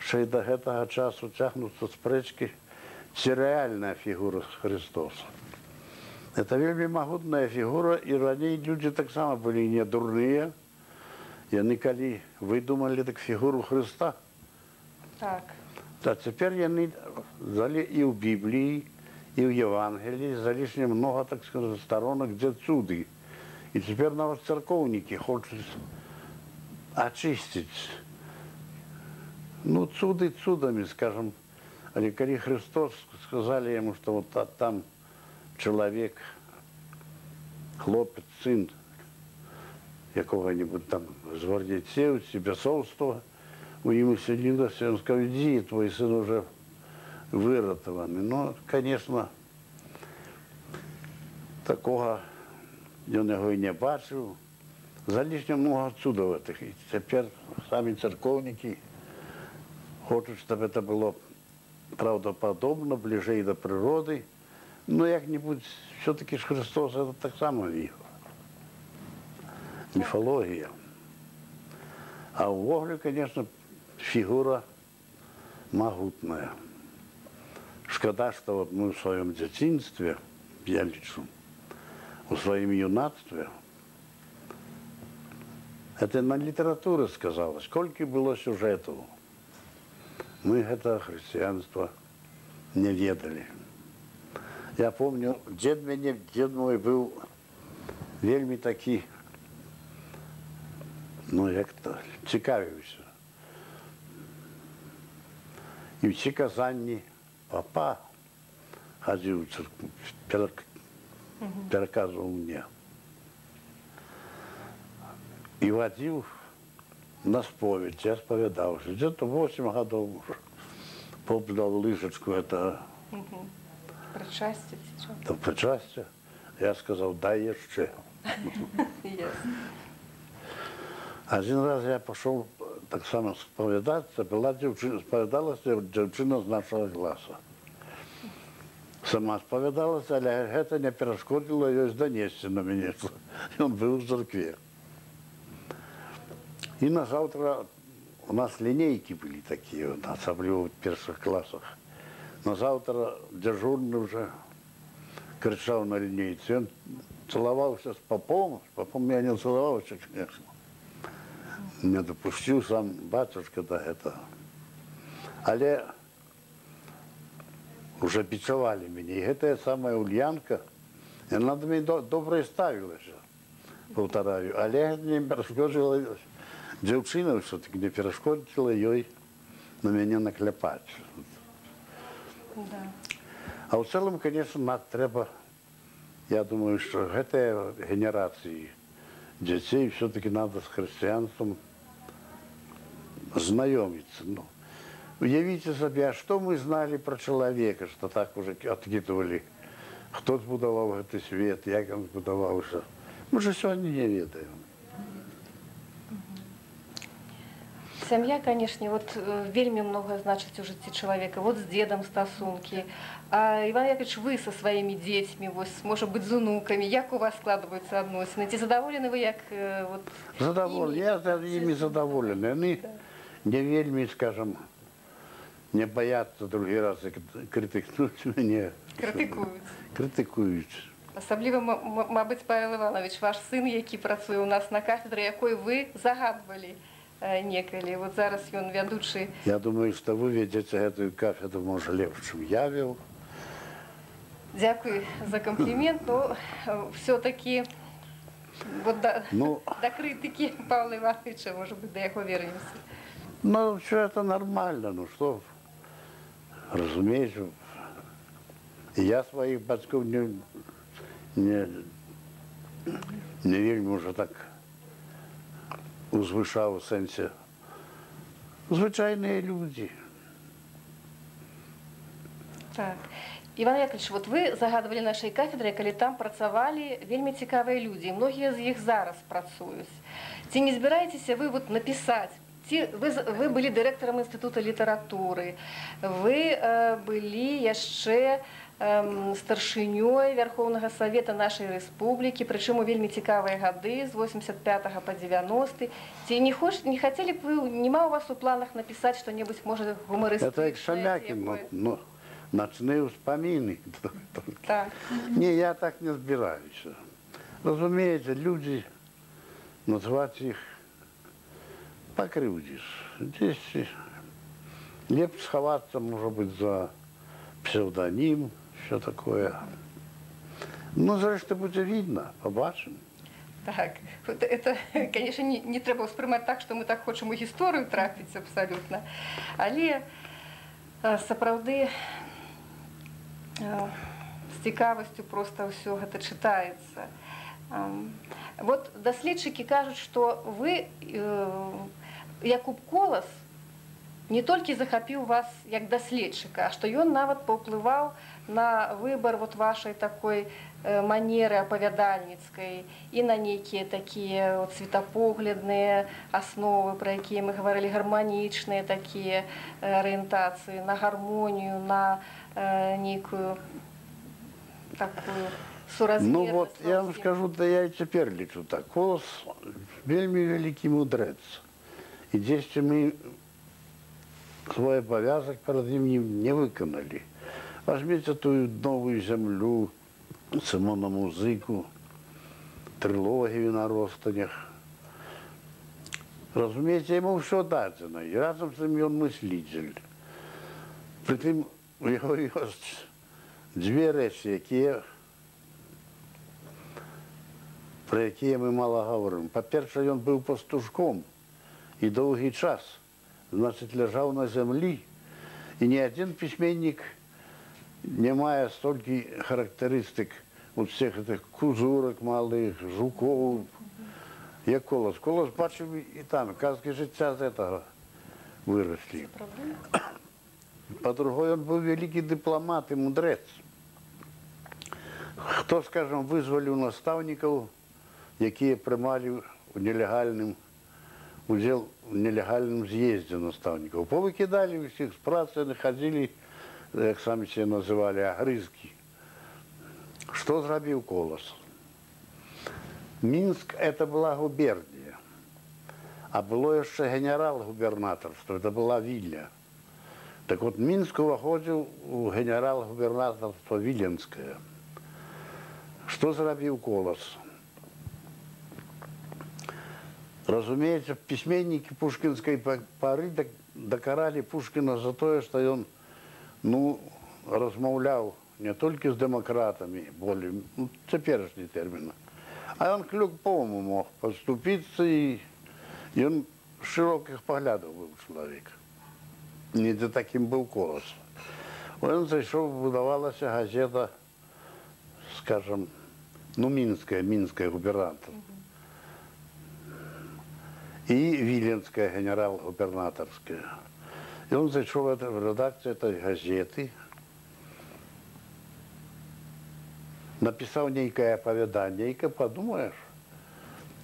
ще й до гэтага часу тягнуться спрэчкі, ці реальная фигура Христоса. Это вельмі магутная фигура, и раней люди таксама были не дурные. Яны калі выдумали так фигуру Христа. Так. А цяпер яны залі і ў Бібліі, і ў Евангелии залишне много, так сказать, сторонок, где цуды. И теперь нават церковники хочут очистить. Ну, цуды цудами, скажем. Але коли Христос сказали ему, что вот там человек, хлопец, сын якого-нибудь там згвардейцев, бесовства, у ему селилось, он сказал, иди, твой сын уже выратаваны. Ну, конечно, такого ён яго і не бачыў. Залішне много цудаў гэтых. І цяпер самі церкоўнікі хочуць, чтобы это было правдоподобно, ближэй до природы. Но як-нибудь все-таки Христос это так само міф. Мифология. А у Вогле, конечно, фигура могутная. Шкода, что вот мы в своем детинстве, я лечу, в своем юнацтве, это на литературе сказалось, сколько было сюжетов. Мы это христианство не ведали. Я помню, дед мой был вельми таки, ну як-то цікавився. І всі казанні папа ходив в церкву, переказував мені. І водив на сповідь, я сповідався. Где-то 8 годов уже. Поп дал лыжечку, это... Причастя. До причастя. Я сказав, дай ще. Один раз я пішов так само сповідатися, була дівчина, сповідалася дівчина з нашого класу. Сама сповідалася, але це не перешкодило їй донести на мене, що він був в церкві. І на завтра у нас лінійки були такі, особливо в перших класах. На завтра дежурный уже кричал на линейце. Он целовался с попом я не целовался, конечно. Не допустил сам батюшка до этого. Але уже бичевали меня. И эта самая Ульянка, и она до меня добре ставилась, повторяю. Але не перешкодила, девчина все-таки не перешкодила ей на меня наклепать. Да. А в цілому, конечно, нам треба, я думаю, що этой генерації дітей все-таки надо з християнством знайомиться. Ну, уявите собі, а що ми знали про чоловіка, що так уже откидывали, хто збудував цей світ, як він збудувався. Ми ж сьогодні не ведаємо. Сям'я, конечно, вот вельмі много значыць у жыцці чалавека. Вот з дзедам стасункі. А Іван Яковлевич, вы со своими детьми, может быть, с внуками, як у вас складываются адносіны? Ці задаволены вы як вот Задоволений, я ими задоволений. Они не вельми, скажем, не боятся другий раз критикнуть мене. критикують? Критикують. Особливо, мабуть, Павел Іванович, ваш син, який працює у нас на кафедрі, якої ви загадували некалі. Вот зараз ён вядучы. Я думаю, что вы ведете эту кафедру, может, легче, чем я вел. Дякую за комплимент, но все-таки вот до критики Павла Ивановича, может быть, до яго вернемся. Ну, все это нормально, ну что, разумеется. И я своих батьков не вельми уже так узвышав в сенсі. Звичайні люди. Так. Іван Яковлевич, вот вы загадывали нашей кафедры, калі там працавалі вельмі цікавыя людзі, многія з іх зараз працуюць. Ці не збіраецеся вы вот напісаць? Ці вы былі дырэктарам інстытута літаратуры, вы былі яшчэ старшынёй Верховнага Савета нашай рэспублікі, прычым у вельмі цікавыя гады з 85 по 90. Ці не хацелі б вы, нема у вас у планах напісаць што-небудзь, можа, гумарыстычнае? Это як Шамякин, ну, ночные вспомины. Так. Не, я так не збираюсь. Разумеется, люди, назвать их покрывдишь. Здесь лепше сховаться, может быть, за псевдоним, все такое. Ну, зрештою, буде видно, побачимо. Так, это, конечно, не треба ўспрымаць так, што мы так хочам у гісторыю трапіць абсалютна. Але сапраўды з цікавасцю проста ўсё гэта чытаецца. Вот даследчыкі кажуць, што вы, Якуб Колас, не толькі захапіў вас як даследчыка, а што ён нават паўплываў на выбар вот вашай такой манеры апавядальніцкай і на нейкія такія вот светапоглядныя асновы, пра якія мы гаварылі, гарманічныя такія арыентацыі, на гармонію, на нейкую такую суразмернасць. Ну вот, я вам скажу, да я и теперь лечу так. Колос вельми великий мудрец. И здесь мы свой обовязок перед ним не виконали. Возьмите ту новую землю, Симона Музику, трилогию на розстанях. Разумеется, ему все дадено. И разом с ним он мыслитель. Притым у него есть две речи, про які ми мало говоримо. По-перше, він був пастушком і довгий час, значить, лежав на землі. І ні один письменник не має стільки характеристик от всіх цих кузурок малих, жуков, як Колос. Колос бачив і там, казки життя з цього виросли. По-друге, він був великий дипломат і мудрець. Хто, скажімо, визволив наставників, які приймали уділ у нелегальному з'їзді наставників. Повикидали всіх з праці, не ходили, як самі себе називали, огризки. Що зробив Колос? Мінськ – це була губернія, а було ще генерал-губернаторство, це була Вілля. Так от Мінськ виходив у генерал-губернаторство Віленське. Що зробив Колос? Разумеется, письменники пушкинской поры докарали Пушкина за то, что он, размовлял не только с демократами, более, теперешний термин, а он клюком мог поступиться, и он широких поглядов был человек. Не за таким был Колос. Он зашел, выдавалась газета, скажем, Минская губернатор. И Виленская генерал-губернаторская. И он зашел в редакцию этой газеты, написал некое оповедание, и подумаешь,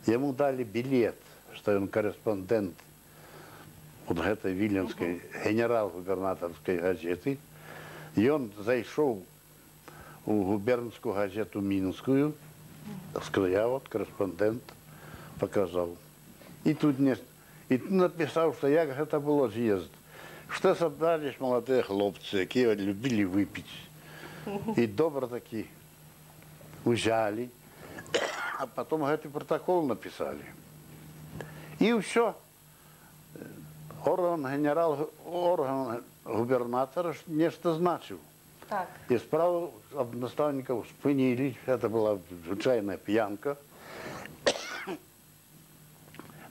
ему дали билет, что он корреспондент вот этой Виленской генерал-губернаторской газеты, и он зашел в губернскую газету Минскую, сказал, я вот корреспондент, показал. И тут написал, что як это было з'езд, что собрались молодые хлопцы, які любили выпить. И добро таки взяли, а потом этот протокол написали. И все. Орган губернатора нечто значил. Так. И справу наставников спынили, это была звичайная пьянка.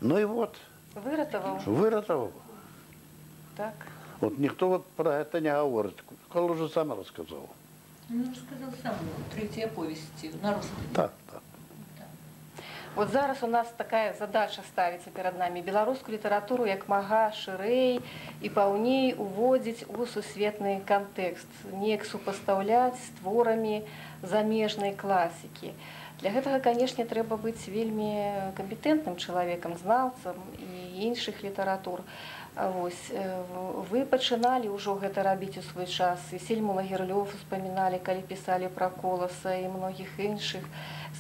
Ну и вот. Выратовал? Выратовал. Так. Вот никто вот про это не говорит. Колос уже сам рассказал. Ну, рассказал сам, третья повесть на русском. Так. Вот зараз у нас такая задача ставіцца перад намі. Беларускую літаратуру як мага шырэй і паўней уводзіць у сусветны кантэкст, неяк супастаўляць з творамі замежнай класікі. Для гэтага, канешне, трэба быць вельмі кампетэнтным чалавекам, знаўцам і іншых літаратур. Вось, вы пачыналі ўжо гэта рабіць у свой час. І Сельму Лагерлёв успаміналі, калі пісалі пра Коласа і многіх іншых.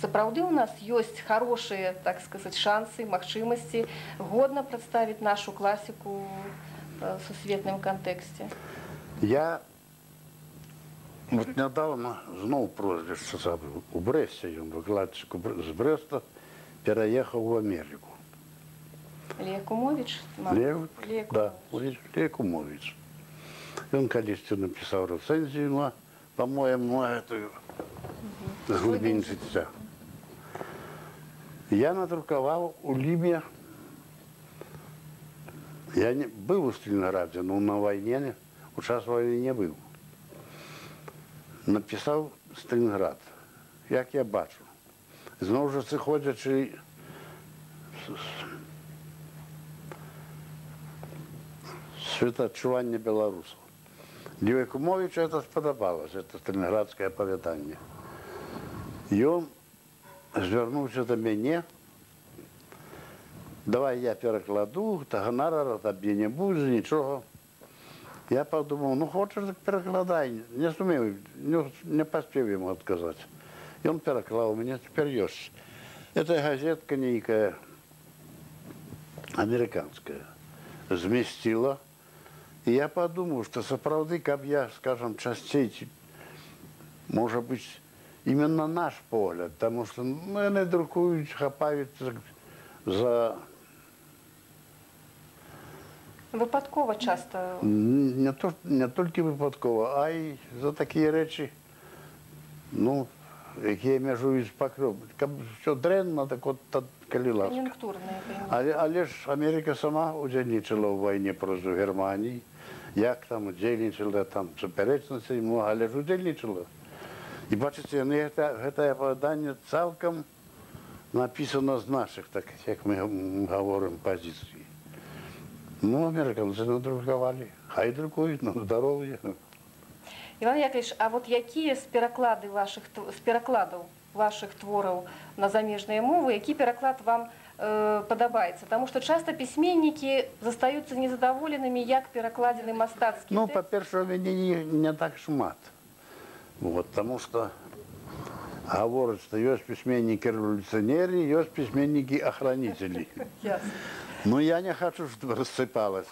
Сапраўды у нас ёсць хорошыя, так сказаць, шансы, магчымасці годна прадставіць нашу класіку в сусветным кантэксце. Я вот недавно зноў прозвішча забыў. У Брэсце ён, выкладчык з Брэста, пераехаў в Америку. Леякумовіч? Да, Леякумовіч. Ён калісьці напісаў рэцэнзію на, по-моему, на эту глыбінь жыцця. Я надрукаваў у Ліме. Я не был у Сталинграде, но на войне, у час войны не был. Написал Сталинград, як я бачу. Знову ж сиходячи з світоадчування беларусаў. Дівекумовичу это спадабалася, это сталінградскае апавяданне. Ён звярнуўся да мяне, давай я перакладу, та гонарара табе не будзе, нічога. Я подумал, ну хочешь, так перекладай. Не сумею, не поспел ему отказать. И он переклал меня, теперь есть. Это газетка некая, американская, зместила. И я подумал, что сапраўды, как я, скажем, частей, может быть, именно наш погляд, потому что они друкуют, хапают за... Випадково часто? Не тільки випадково, а й за такі речі, ну, які межують з покров. Що дренно, так от коли ласка. Кон'юнктурне. Але ж Америка сама удзельнічала ў вайне проти Германії. Як там удзельнічала, там суперечностей много, але ж удзельнічала. І бачите, гэта апавяданне цалкам написано з наших, так як ми говоримо, позицій. Ну, американцы надрукавали. Хай друкують, на здоров'я. Іван Яковлевич, а вот якія з перакладаў ваших твораў на замежныя мовы, які пераклад вам падабаецца? Потому что часто письменники застаюцца незадаволенымі, як перакладзены мастацкі Ну, тэкст. по-перше, у мяне не так шмат. Вот, потому что говорят, что есть письменники-революционеры, есть письменники-охранители. Ясно. Но я не хочу, чтобы рассыпалось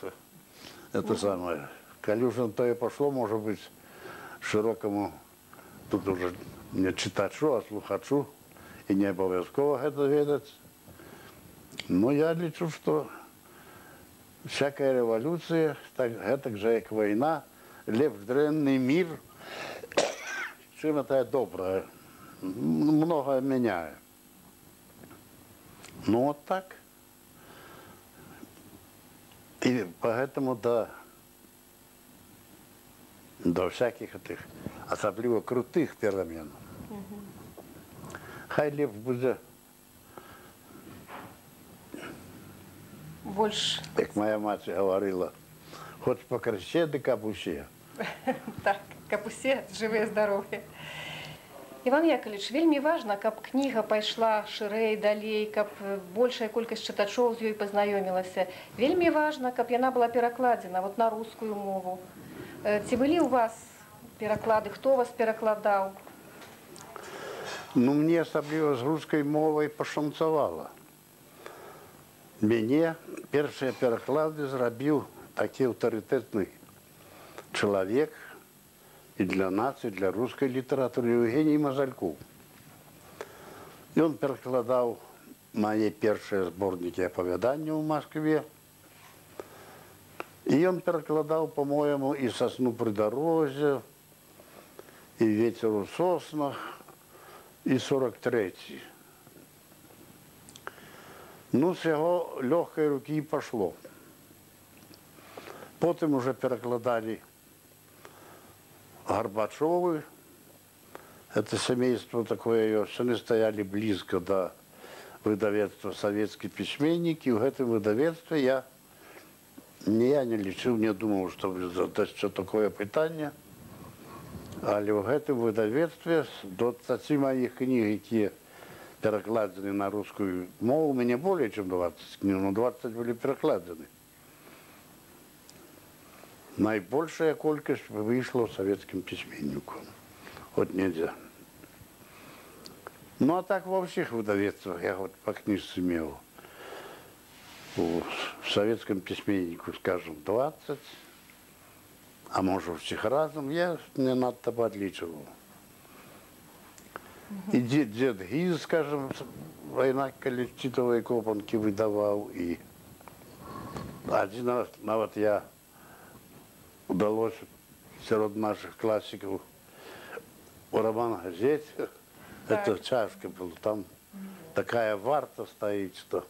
это самое. Коли уже на то и пошло, может быть, широкому, тут уже не читачу, а слухачу, и не обовязково это ведать. Но я лечу, что всякая революция, так же, как война, лев древний мир, чем это доброе, многое меняет. Ну вот так. И поэтому до всяких этих особливо крутых перемен. Хай лев будет, Больше. как моя мать говорила, хоть по крыше да капусе. Так, каб усе жывыя здаровыя. Іван Яковлевич, вельмі важна, каб кніга пайшла шырэй, далей, каб большая колькасць чытачоў з ёй пазнаёмілася. Вельмі важна, каб яна была перакладзена вот на рускую мову. Ці былі ў вас пераклады? Хто вас перакладаў? Ну, мне особливо з русской мовой пошанцевало. Мне першие переклады зрабіў такі аўтарытэтны чалавек и для нас, и для русской литературы Евгений Мазальков. И он перекладал мои первые сборники оповеданий в Москве. И он перекладал, по-моему, и «Сосну при дорозе», и «Ветер у соснах», и 43-й. Ну, с его легкой руки и пошло. Потом уже перекладали Горбачевы. Это семейство такое, они стояли близко до выдавецтва «Советские письменники». В этом выдавецтве я не лечил, не думал, что задать что такое питание. Але в этом выдавецтве до 20 моих книг, которые перекладены на русскую мову, у меня более чем 20 книг, но 20 были перекладены. Наибольшая колькость вышла советским письменникам. Вот нельзя. Ну, а так во всех выдавецтвах я вот по книжце имел. В советском письменнику, скажем, 20, а может, всех разом, я не надто подличивал. И дед Гиз, скажем, война коллективовые копанки выдавал, и один раз, вот я удалось среди наших классиков роман «Газет». Это чашка была, там такая варта стоит, что...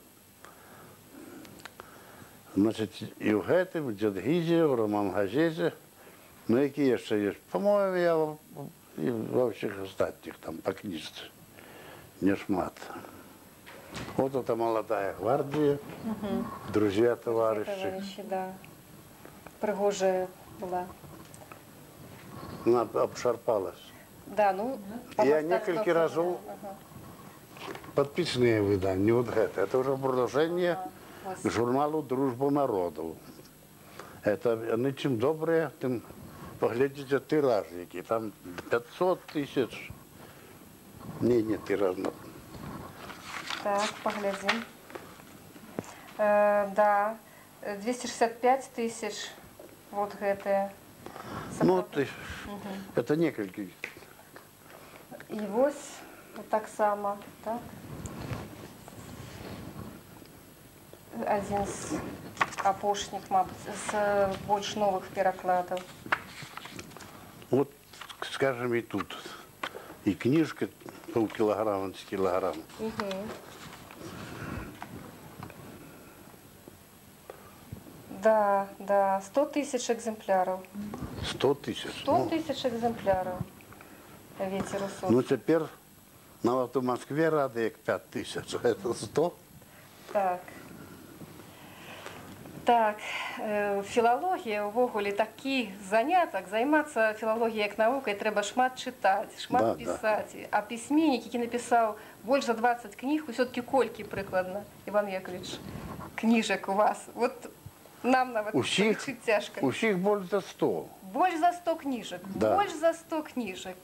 Значит, и в этом, дед Гизе, в роман «Газете», ну, какие еще есть? По-моему, я и во всех остальных, там, по книжце, не шмат. Вот это молодая гвардия, друзья, товарищи. Да. пригожая была. Она обшарпалась. Да, ну, Я по несколько масштабу, разов ага. подписные выдания, вот это уже продолжение Класс. к журналу «Дружба народов». Это они чем добрые, тем поглядите тиражники, там 500 тысяч. Не тираж. Так, поглядим. Да, 265 тысяч. Вот гэтые. Ну, это несколько. І ось так само, так? Один з апошніх, мабуть, з больш новых перакладаў. Вот, скажем, и тут. И книжка полкилограмма с килограмм. Да, да, 100 тысяч экземпляров. 100 тысяч. 100 тысяч экземпляров. Ветер усов. Ну, теперь на в Москве рады як 5 тысяч, а это 100. Так. Так, філалогія ўвогуле такі занятак, займацца філалогіяй як навукай трэба шмат чытаць, шмат пісаць. А пісьменнік, які напісаў больш за 20 кніг, усё-такі колькі прыкладна, Іван Яковлевич, кніжак у вас? Вот нам нават лічыць цяжка. Усіх больш за 100. Больш за 100 кніжак, Да. больш за 100 кніжак.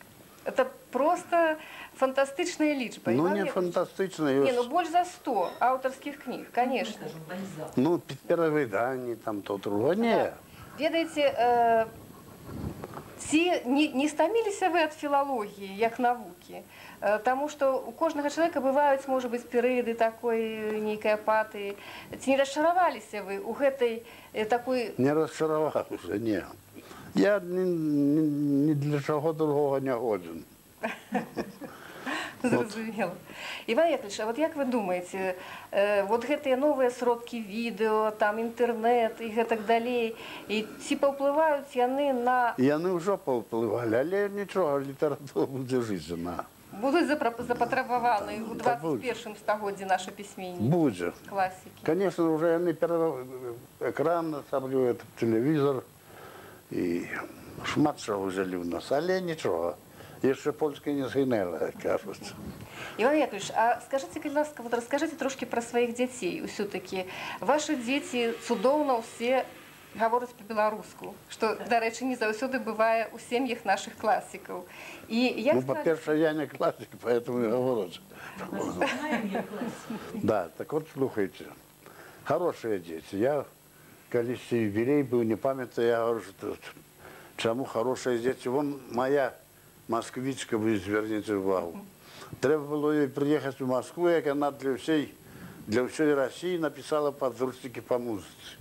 Это просто фантастычная лічба. Ну, Іван не Яковлевич. фантастично. Не, ну больш за 100 аўтарскіх кніг, конечно. Ну, перавыданні там то другое. Не. Ведаеце, ці не стаміліся вы ад філалогіі як навукі? Таму што у кожнага чалавека бываюць, можа быць, перыяды такой нейкай апатыі. Ці не расчараваліся вы ў гэтай такой... Не расчараваўся, не. Я ні для чаго другого не годен. Зразумела. Іван Яковлевич, а вот як вы думаеце, вот гэтыя новыя сродкі відэо, там інтэрнэт і гэтак далей, і ці паўплываюць яны на... Яны ўжо паўплывалі, але нічога, літаратура будзе жыць. Будуць запатрабаваны ў 21 стагоддзі нашы пісьменнікі? Будзе. Класікі. Конечно, уже яны экран, асабліва тэлевізор, і шмат чаго ўзялі ў нас, але нічога. Яшчэ польска не згінела, кажуць. Іван Яковлевич, а скажите, калі ласка, вот расскажите трошки про сваіх дзяцей. Усё-таки ваши дзеці цудоўна ўсе гавораць по-беларуску, што, дарэчы, не заўсёды бывае ў сем'ях наших класікаў. Ну, по-перше, я не классик, поэтому и говорю. Да, так вот, слухайте. Хорошие дети. Я, колись юбилей был, не памятаю, я говорю, что чему хорошие дети. Вон моя москвичка, вы зверните увагу. Треба было ей приехать в Москву, як она для всей России написала подручники по музыке.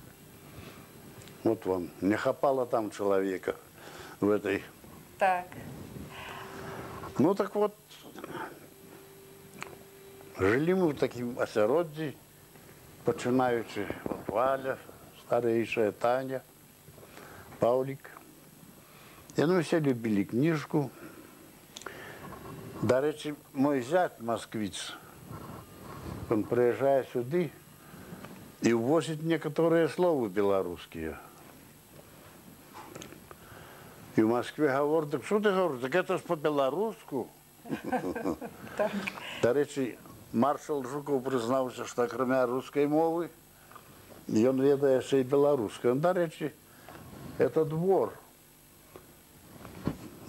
Вот вам, не хапала там человека в этой. Так. Ну так вот, жили мы в таким осяроддзі, починаючи от Валя, старейшая Таня, Павлик. И ну все любили книжку. До речи, мой зять москвич, он приезжает сюда и увозит некоторые слова белорусские. И в Москве говорят, так что ты говоришь, так это ж по-белоруску. До речі, маршал Жуков признався, що крім русської мови, він ведає ще й білоруською. До речі, це двор.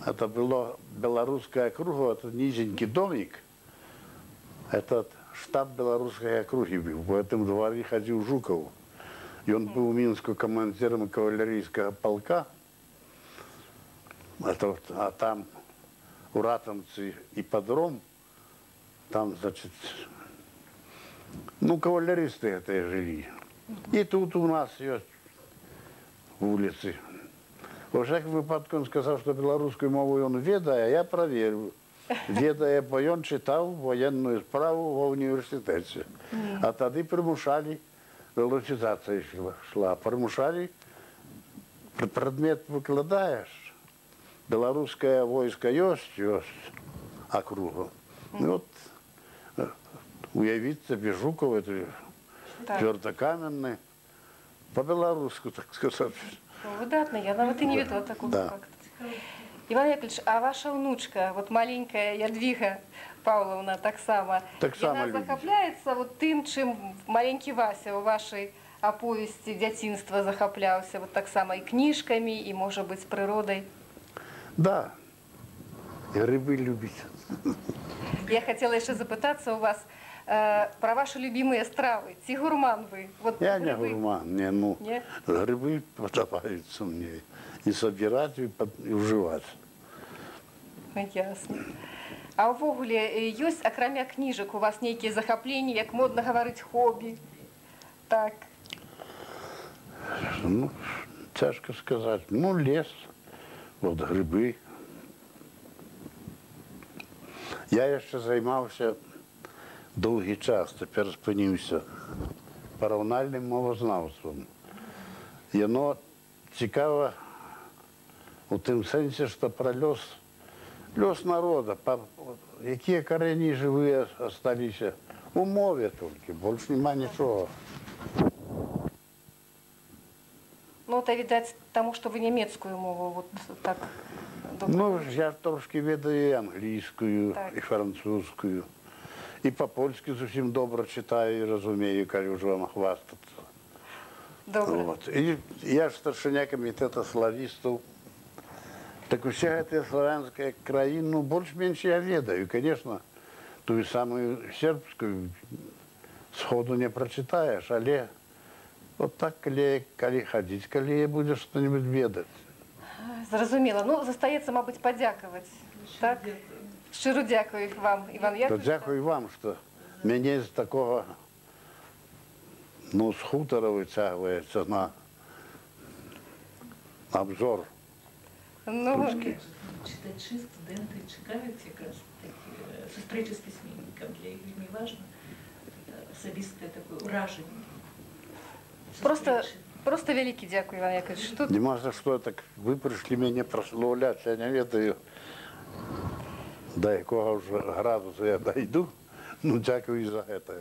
Это была белорусская округа, это низенький домик. Это штаб белорусской округи был. В этом дворе ходил Жуков. И он был в Минске командиром кавалерийского полка. А там у Ратомцы ипподром, там, значит, ну, кавалеристы это и жили. И тут у нас есть улицы. Во всяком випадку він сказав, що білоруською мовою він ведає, а я перевірив. Ведає, бо він читав воєнну справу в університеті. А тоді примушали, величизація йшла, примушали, предмет викладаєш, білоруське військо є, округа. І от, уявіть собі, Жуков, твердокаменний, по-білоруську, так сказати. Выдатно, я нават і не ведала такого Да. факту. Іван Яковлевич, а ваша внучка, вот маленькая Ядвига Павловна, так само, Так само она любить. захапляется вот тым, чым маленький Вася у вашей аповесці дзяцінства захапляўся, вот так само і кніжкамі, і, можа быць, прыродай. Да, и рыбы любит. Я хотела еще запытаться у вас про ваши любимые стравы. Ці гурман вы? Вот Я не грибы. гурман, не, ну, Не? грибы подобаются мне. И собирать, и уживать. Ясно. А ўвогуле ёсць, акрамя кніжак, у вас нейкія захапленні, як модна гаварыць, хобі? Так. Ну, тяжко сказать. Ну, лес, вот грибы. Я еще займався довгий час, тепер спинився параўнальним мовознавством. І воно цікаво у тим сенсі, що про лёс народа, які корені живі залишилися у мові тільки, більше нема нічого. Ну, это, видать, тому, что вы немецкую мову вот так добре. Ну, я трошки ведаю і англійською, Так. і французькою. І по-польськи зовсім добре читаю і розумію, коли вже вам хвастаться. Добре. Вот. И я старшиня комитета славистов. Так вся эта славянская краина, ну, больше-меньше я ведаю. Конечно, ту самую сербскую сходу не прочитаешь, але вот так, коли ходить, коли будешь что-нибудь ведать. Зразумела. Ну, застаецца, мабыць, падзякаваць. Так? Шчыро дзякую вам, Іван То Яковлевич. дякую вам, что меня из такого, ну, с хутора вытягивается на обзор. Ну, Читачі, студенти чекають якраз такі зустрічі з письменником. Для їх вельми важно особисте таке ураження. просто вялікі дзякуй, Іван Яковлевич. Тут Нема за что, так вы пришли меня прославлять, я не ведаю, до якого вже градуса я дойду. Ну, дякую за это.